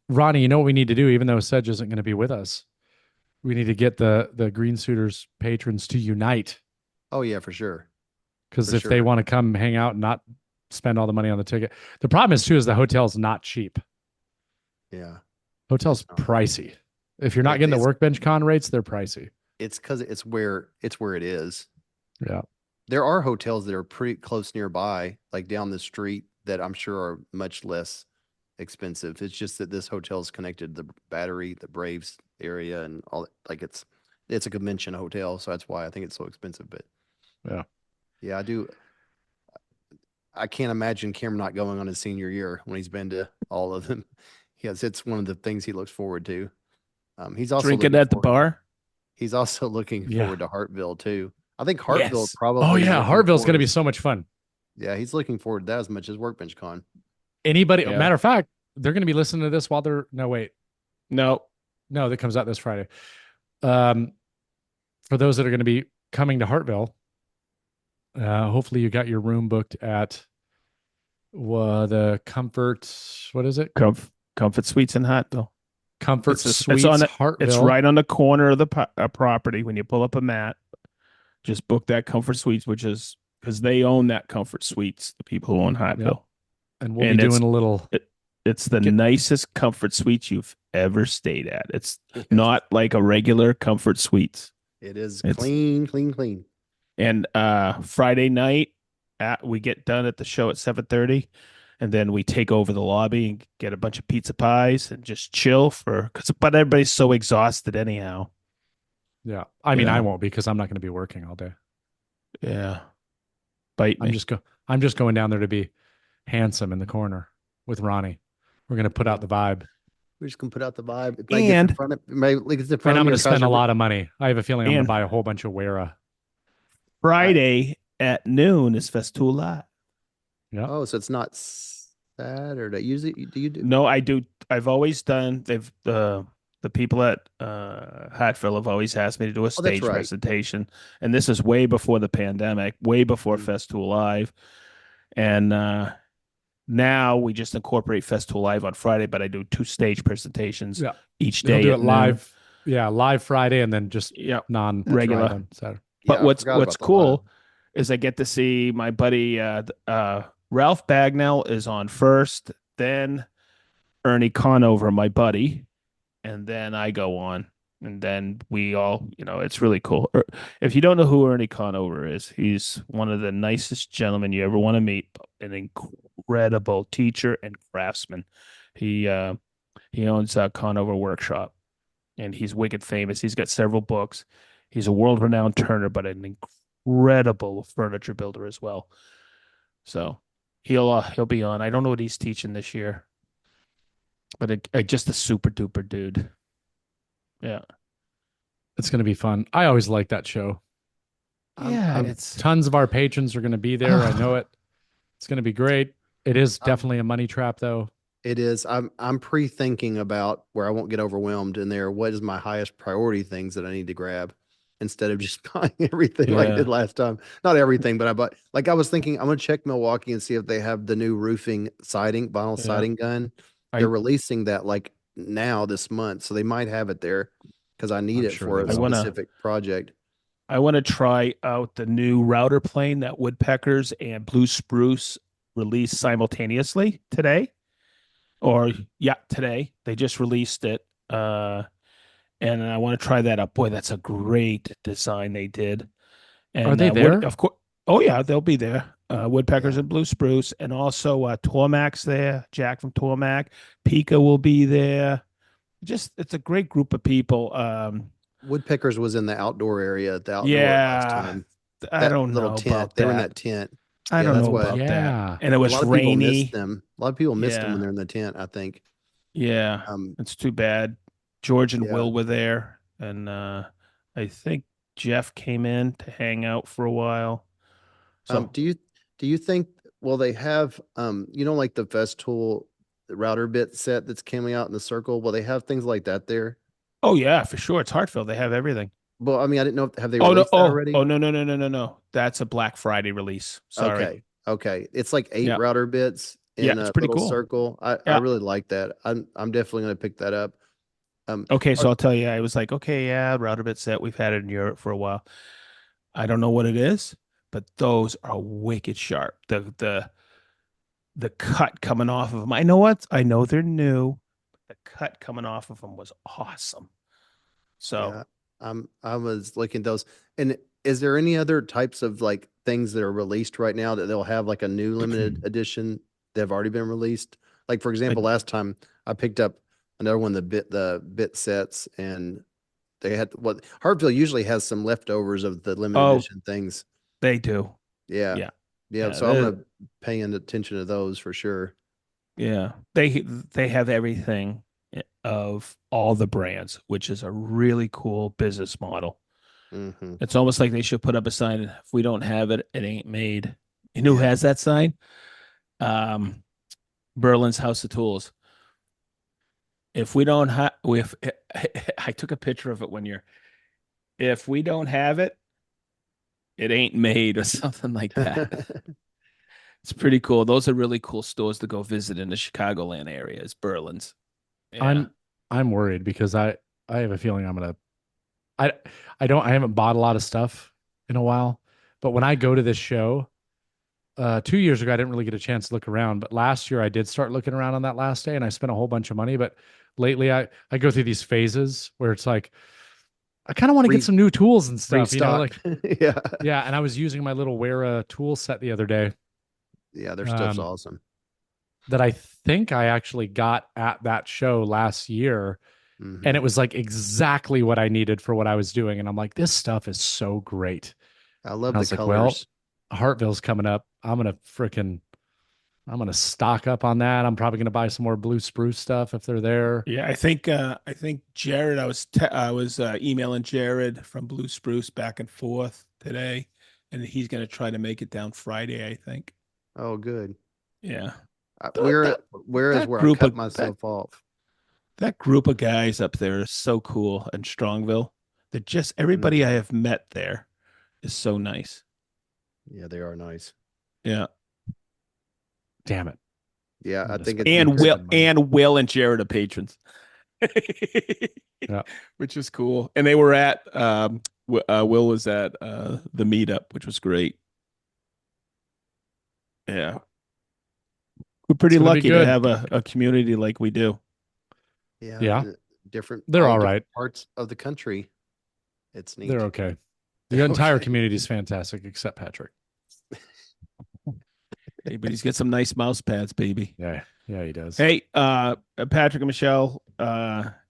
[SPEAKER 1] Ronnie, you know what we need to do, even though Sedge isn't going to be with us? We need to get the Green Suiters patrons to unite.
[SPEAKER 3] oh yeah, for sure.
[SPEAKER 1] Because
[SPEAKER 3] For
[SPEAKER 1] if they
[SPEAKER 3] sure.
[SPEAKER 1] want to come hang out and not spend all the money on the ticket. The problem is too is the hotel's not cheap.
[SPEAKER 3] Yeah.
[SPEAKER 1] Hotel's
[SPEAKER 3] It's not.
[SPEAKER 1] pricey. If you're not
[SPEAKER 3] It,
[SPEAKER 1] getting the
[SPEAKER 3] it's
[SPEAKER 1] workbench con rates, they're pricey.
[SPEAKER 3] it's because it's where it is.
[SPEAKER 1] Yeah.
[SPEAKER 3] There are hotels that are pretty close nearby, like down the street, that I'm sure are much less expensive. It's just that this hotel is connected to the Battery, the Braves area, and all. Like it's a convention hotel, so that's why I think it's so expensive. But
[SPEAKER 1] Yeah.
[SPEAKER 3] yeah, I do. I can't imagine Cameron not going on his senior year when he's been to all of them. Yes, it's one of the things he looks forward to. He's also
[SPEAKER 2] Drinking
[SPEAKER 3] looking
[SPEAKER 2] at the
[SPEAKER 3] forward.
[SPEAKER 2] bar.
[SPEAKER 3] He's also looking
[SPEAKER 1] Yeah.
[SPEAKER 3] forward to Hartville too. I think Hartville
[SPEAKER 2] Yes.
[SPEAKER 1] Oh
[SPEAKER 3] probably
[SPEAKER 1] yeah,
[SPEAKER 3] looking
[SPEAKER 1] Hartville's going to
[SPEAKER 3] forward.
[SPEAKER 1] be so much fun.
[SPEAKER 3] Yeah, he's looking forward to that as much as Workbench Con.
[SPEAKER 1] Anybody,
[SPEAKER 2] Yeah.
[SPEAKER 1] matter of fact, they're going to be listening to this while they're no wait,
[SPEAKER 2] No.
[SPEAKER 1] no, that comes out this Friday. For those that are going to be coming to Hartville, hopefully you got your room booked at the Comfort. What is it?
[SPEAKER 2] Comfort Suites in Hatville.
[SPEAKER 1] Comfort
[SPEAKER 2] It's
[SPEAKER 1] Suites,
[SPEAKER 2] on
[SPEAKER 1] Hartville.
[SPEAKER 2] It's right on the corner of the property. When you pull up a mat, just book that Comfort Suites, which is because they own that Comfort Suites, the people who own Hatville.
[SPEAKER 1] And we'll
[SPEAKER 2] And
[SPEAKER 1] be doing a little.
[SPEAKER 2] It's the nicest Comfort Suites you've ever stayed at. It's
[SPEAKER 3] Yes.
[SPEAKER 2] not like a regular Comfort Suites.
[SPEAKER 3] It is
[SPEAKER 2] It's-
[SPEAKER 3] clean, clean, clean.
[SPEAKER 2] And Friday night, we get done at the show at 7:30, and then we take over the lobby and get a bunch of pizza pies and just chill but everybody's so exhausted anyhow.
[SPEAKER 1] Yeah, I mean,
[SPEAKER 2] Yeah.
[SPEAKER 1] I won't because I'm not going to be working all day.
[SPEAKER 2] Yeah, bite me.
[SPEAKER 1] I'm just going down there to be handsome in the corner with Ronnie. We're going to put out the vibe,
[SPEAKER 3] We're just gonna put out the vibe. It
[SPEAKER 2] And-
[SPEAKER 3] gets in front of, it may, like it's in front
[SPEAKER 1] and
[SPEAKER 3] of
[SPEAKER 1] I'm
[SPEAKER 3] me
[SPEAKER 1] going
[SPEAKER 3] or
[SPEAKER 1] to spend a
[SPEAKER 3] cause
[SPEAKER 1] lot of money. I have a feeling I'm going
[SPEAKER 2] And-
[SPEAKER 1] to buy a whole bunch of Wera.
[SPEAKER 2] Friday at noon is Festool Live.
[SPEAKER 1] Yeah,
[SPEAKER 3] Oh, so it's not Saturday. Usually, do you do?
[SPEAKER 2] No, I do. I've always done. They've the people at Hatfield have always asked me to do a
[SPEAKER 3] that's
[SPEAKER 2] stage
[SPEAKER 3] right.
[SPEAKER 2] presentation, and this is way before the pandemic, way before
[SPEAKER 3] Mm.
[SPEAKER 2] Festool Live, and now we just incorporate Festool Live on Friday, but I do 2 stage presentations
[SPEAKER 1] Yeah.
[SPEAKER 2] each
[SPEAKER 1] they'll
[SPEAKER 2] day.
[SPEAKER 1] do
[SPEAKER 2] at
[SPEAKER 1] it
[SPEAKER 2] noon.
[SPEAKER 1] live. Yeah, live Friday and then just
[SPEAKER 2] Yeah,
[SPEAKER 1] non-regular
[SPEAKER 2] Regular.
[SPEAKER 1] on Saturday.
[SPEAKER 2] But
[SPEAKER 3] Yeah, I
[SPEAKER 2] what's
[SPEAKER 3] forgot about the
[SPEAKER 2] cool
[SPEAKER 3] live.
[SPEAKER 2] is I get to see my buddy Ralph Bagnell is on first, then Ernie Conover, my buddy, and then I go on, and then we all, it's really cool. If you don't know who Ernie Conover is, he's one of the nicest gentlemen you ever want to meet, an incredible teacher and craftsman. He owns Conover Workshop, and he's wicked famous. He's got several books. He's a world-renowned turner, but an incredible furniture builder as well. So he'll be on. I don't know what he's teaching this year, but just a super duper dude. Yeah,
[SPEAKER 1] It's going to be fun. I always like that show.
[SPEAKER 2] it's
[SPEAKER 1] Tons of our patrons are going to be there. I know it. It's going to be great. It is definitely a money trap, though.
[SPEAKER 3] It is. I'm pre-thinking about where I won't get overwhelmed in there. What is my highest priority things that I need to grab instead of just buying everything like I
[SPEAKER 2] Yeah.
[SPEAKER 3] did last time. Not everything, but I bought. Like I was thinking, I'm gonna check Milwaukee and see if they have the new roofing siding, vinyl
[SPEAKER 2] Yeah.
[SPEAKER 3] siding gun. They're releasing that like now this month, so they might have it there because I need
[SPEAKER 1] I'm
[SPEAKER 3] it
[SPEAKER 1] sure
[SPEAKER 3] for
[SPEAKER 1] they
[SPEAKER 3] a
[SPEAKER 1] will.
[SPEAKER 3] specific project.
[SPEAKER 2] I want to try out the new router plane that Woodpeckers and Blue Spruce released simultaneously today. Today. They just released it. And I want to try that out. Boy, that's a great design they did. And
[SPEAKER 1] Are they there?
[SPEAKER 2] Of course. Oh yeah, they'll be there. Woodpeckers
[SPEAKER 3] Yeah.
[SPEAKER 2] and Blue Spruce, and also Tormac's there. Jack from Tormac, Pika will be there. It's a great group of people.
[SPEAKER 3] Woodpeckers was in the outdoor area at the outdoor
[SPEAKER 2] Yeah,
[SPEAKER 3] last time.
[SPEAKER 2] I
[SPEAKER 3] That
[SPEAKER 2] don't
[SPEAKER 3] little
[SPEAKER 2] know
[SPEAKER 3] tent.
[SPEAKER 2] about
[SPEAKER 3] They
[SPEAKER 2] that.
[SPEAKER 3] were in that tent.
[SPEAKER 2] I
[SPEAKER 3] Yeah,
[SPEAKER 2] don't
[SPEAKER 3] that's
[SPEAKER 2] know
[SPEAKER 3] what-
[SPEAKER 2] about
[SPEAKER 1] Yeah.
[SPEAKER 2] that. And it was
[SPEAKER 3] a lot of people
[SPEAKER 2] rainy.
[SPEAKER 3] missed them. A lot of people missed them
[SPEAKER 2] Yeah.
[SPEAKER 3] when they're in the tent, I think.
[SPEAKER 2] Yeah,
[SPEAKER 3] Um,
[SPEAKER 2] it's too bad. George and
[SPEAKER 3] Yeah.
[SPEAKER 2] Will were there, and I think Jeff came in to hang out for a while. So
[SPEAKER 3] do you think well they have like the Festool router bit set that's coming out in the circle? Will they have things like that there?
[SPEAKER 2] oh yeah, for sure. It's Hartfield. They have everything.
[SPEAKER 3] Well, I mean, I didn't know have they
[SPEAKER 2] Oh no!
[SPEAKER 3] released that
[SPEAKER 2] Oh,
[SPEAKER 3] already?
[SPEAKER 2] oh no! That's a Black Friday release. Sorry.
[SPEAKER 3] Okay. It's like 8
[SPEAKER 2] Yeah.
[SPEAKER 3] router bits in
[SPEAKER 2] Yeah, it's
[SPEAKER 3] a
[SPEAKER 2] pretty
[SPEAKER 3] little
[SPEAKER 2] cool.
[SPEAKER 3] circle. I
[SPEAKER 2] Yeah.
[SPEAKER 3] really like that. I'm definitely gonna pick that up.
[SPEAKER 2] Okay, so I'll tell you. I was like, okay, yeah, router bit set. We've had it in Europe for a while. I don't know what it is, but those are wicked sharp. the cut coming off of them. I know what I know they're new. The cut coming off of them was awesome. So
[SPEAKER 3] Yeah. I was looking at those. And is there any other types of like things that are released right now that they'll have like a new limited edition that have already been released? Like for
[SPEAKER 2] like,
[SPEAKER 3] example, last time I picked up another one, the bit sets, and they had what Hartville usually has some leftovers of the limited
[SPEAKER 2] oh,
[SPEAKER 3] edition things.
[SPEAKER 2] they do.
[SPEAKER 3] Yeah.
[SPEAKER 2] Yeah.
[SPEAKER 3] Yeah.
[SPEAKER 2] Yeah.
[SPEAKER 3] So I'm gonna pay attention to those for sure.
[SPEAKER 2] Yeah. They have everything of all the brands, which is a really cool business model.
[SPEAKER 3] Hmm.
[SPEAKER 2] It's almost like they should put up a sign. If we don't have it, it ain't made. You know who
[SPEAKER 3] Yeah.
[SPEAKER 2] has that sign? Um, Berlin's House of Tools. If we don't have, if I took a picture of it one year. If we don't have it, it ain't made or something like that. It's pretty cool. Those are really cool stores to go visit in the Chicagoland area. Is Berlin's. Yeah.
[SPEAKER 1] I'm worried because I have a feeling I I haven't bought a lot of stuff in a while, but when I go to this show, 2 years ago I didn't really get a chance to look around, but last year I did start looking around on that last day and I spent a whole bunch of money. But lately I go through these phases where it's like I kind of want to get
[SPEAKER 3] Re
[SPEAKER 1] some new tools and stuff,
[SPEAKER 3] restock.
[SPEAKER 1] like
[SPEAKER 3] Yeah.
[SPEAKER 1] yeah. And I was using my little Wera tool set the other day,
[SPEAKER 3] Yeah, their stuff's
[SPEAKER 1] um,
[SPEAKER 3] awesome.
[SPEAKER 1] that I think I actually got at that show last year. And
[SPEAKER 3] Hmm.
[SPEAKER 1] it was like exactly what I needed for what I was doing. And I'm like, this stuff is so great.
[SPEAKER 3] I
[SPEAKER 1] And
[SPEAKER 3] love
[SPEAKER 1] I
[SPEAKER 3] the
[SPEAKER 1] was like, well,
[SPEAKER 3] colors.
[SPEAKER 1] Hartville's coming up. I'm gonna stock up on that. I'm probably gonna buy some more blue spruce stuff if they're there.
[SPEAKER 2] Yeah, I think Jared. I was emailing Jared from Blue Spruce back and forth today, and he's going to try to make it down Friday. I think.
[SPEAKER 3] Oh, good.
[SPEAKER 2] Yeah,
[SPEAKER 3] Where
[SPEAKER 2] that
[SPEAKER 3] where is
[SPEAKER 2] that
[SPEAKER 3] where I
[SPEAKER 2] group
[SPEAKER 3] cut
[SPEAKER 2] of that
[SPEAKER 3] myself off?
[SPEAKER 2] that group of guys up there is so cool in Strongville. They're just everybody I
[SPEAKER 3] Mhm.
[SPEAKER 2] have met there is so nice.
[SPEAKER 3] Yeah, they are nice.
[SPEAKER 2] Yeah,
[SPEAKER 1] Damn it.
[SPEAKER 3] Yeah,
[SPEAKER 1] I'm
[SPEAKER 3] I
[SPEAKER 1] gonna
[SPEAKER 3] think
[SPEAKER 1] spend
[SPEAKER 3] it's
[SPEAKER 2] and
[SPEAKER 3] very
[SPEAKER 2] Will
[SPEAKER 1] spend money.
[SPEAKER 2] and Will and Jared are patrons,
[SPEAKER 1] Yeah.
[SPEAKER 2] which is cool. And they were at Will was at the meetup, which was great. Yeah. We're
[SPEAKER 1] It's
[SPEAKER 2] pretty
[SPEAKER 1] gonna be
[SPEAKER 2] lucky to
[SPEAKER 1] good.
[SPEAKER 2] have a community like we do.
[SPEAKER 3] yeah,
[SPEAKER 1] Yeah.
[SPEAKER 3] different
[SPEAKER 1] They're
[SPEAKER 3] all
[SPEAKER 1] all right.
[SPEAKER 3] different parts of the country. It's
[SPEAKER 1] They're
[SPEAKER 3] neat.
[SPEAKER 1] okay. The entire
[SPEAKER 3] Okay.
[SPEAKER 1] community is fantastic except Patrick.
[SPEAKER 2] Hey, but he's got some nice mouse pads, baby.
[SPEAKER 1] Yeah. Yeah, he does.
[SPEAKER 2] Hey, Patrick and Michelle,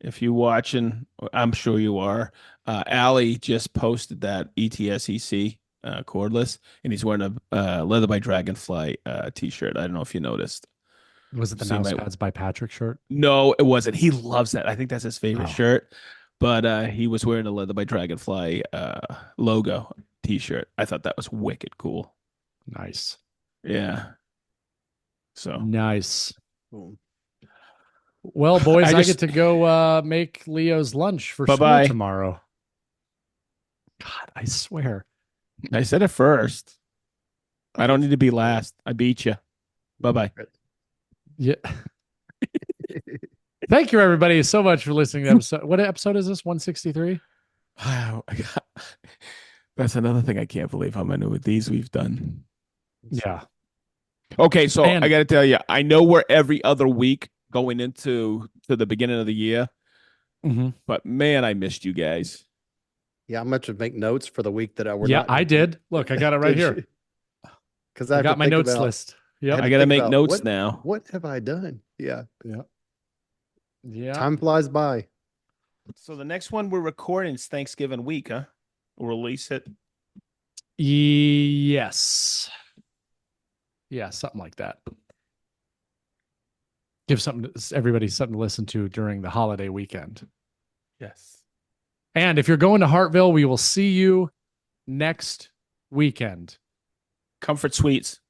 [SPEAKER 2] if you watching, I'm sure you are. Allie just posted that ETSEC cordless, and he's wearing a Leather by Dragonfly t-shirt. I don't know if you noticed.
[SPEAKER 1] Was it the
[SPEAKER 2] So you
[SPEAKER 1] mouse
[SPEAKER 2] might.
[SPEAKER 1] pads by Patrick shirt?
[SPEAKER 2] No, it wasn't. He loves that. I think that's his favorite
[SPEAKER 1] Oh,
[SPEAKER 2] shirt. But he was wearing a Leather by Dragonfly logo t-shirt. I thought that was wicked cool.
[SPEAKER 1] nice.
[SPEAKER 2] Yeah. So
[SPEAKER 1] Nice.
[SPEAKER 3] Cool.
[SPEAKER 1] Well, boys,
[SPEAKER 2] I
[SPEAKER 1] I get
[SPEAKER 2] just
[SPEAKER 1] to go make Leo's lunch for
[SPEAKER 2] bye
[SPEAKER 1] school
[SPEAKER 2] bye.
[SPEAKER 1] tomorrow. God, I swear.
[SPEAKER 2] I said it first. I don't need to be last. I beat you. Bye bye.
[SPEAKER 1] Yeah. Thank you, everybody, so much for listening to episode. What episode is this? 163?
[SPEAKER 2] Wow. That's another thing I can't believe how many of these we've done.
[SPEAKER 1] Yeah.
[SPEAKER 2] Okay, so I
[SPEAKER 1] And
[SPEAKER 2] got to tell you, I know we're every other week going into to the beginning of the year,
[SPEAKER 1] mhm.
[SPEAKER 2] but man, I missed you guys.
[SPEAKER 3] Yeah, I'm going to make notes for the week that we're
[SPEAKER 1] Yeah,
[SPEAKER 3] not
[SPEAKER 1] I
[SPEAKER 3] going
[SPEAKER 1] did. Look, I got it
[SPEAKER 3] to.
[SPEAKER 1] right
[SPEAKER 3] Did
[SPEAKER 1] here.
[SPEAKER 3] you? Because I
[SPEAKER 1] I
[SPEAKER 3] have to
[SPEAKER 1] got my
[SPEAKER 3] think
[SPEAKER 1] notes
[SPEAKER 3] about.
[SPEAKER 1] list.
[SPEAKER 3] I
[SPEAKER 1] Yep.
[SPEAKER 3] have
[SPEAKER 2] I
[SPEAKER 3] to
[SPEAKER 2] got to
[SPEAKER 3] think
[SPEAKER 2] make
[SPEAKER 3] about
[SPEAKER 2] notes now.
[SPEAKER 3] what have I done? Yeah,
[SPEAKER 1] Yeah. Yeah.
[SPEAKER 3] time flies by.
[SPEAKER 2] So the next one we're recording is Thanksgiving week, huh? We'll release it.
[SPEAKER 1] Yes. Yeah, something like that. Give everybody something to listen to during the holiday weekend.
[SPEAKER 2] Yes.
[SPEAKER 1] And if you're going to Hartville, we will see you next weekend.
[SPEAKER 2] Comfort Suites.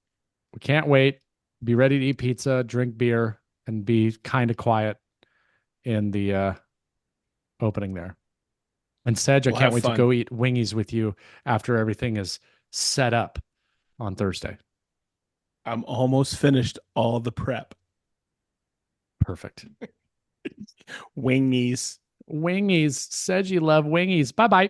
[SPEAKER 1] We can't wait. Be ready to eat pizza, drink beer, and be kind of quiet in the opening there. And Sedge, I
[SPEAKER 2] We'll
[SPEAKER 1] can't
[SPEAKER 2] have
[SPEAKER 1] wait to
[SPEAKER 2] fun.
[SPEAKER 1] go eat wingies with you after everything is set up on Thursday.
[SPEAKER 2] I'm almost finished all the prep.
[SPEAKER 1] Perfect.
[SPEAKER 2] Wingies.
[SPEAKER 1] Wingies. Sedge, you love wingies. Bye bye.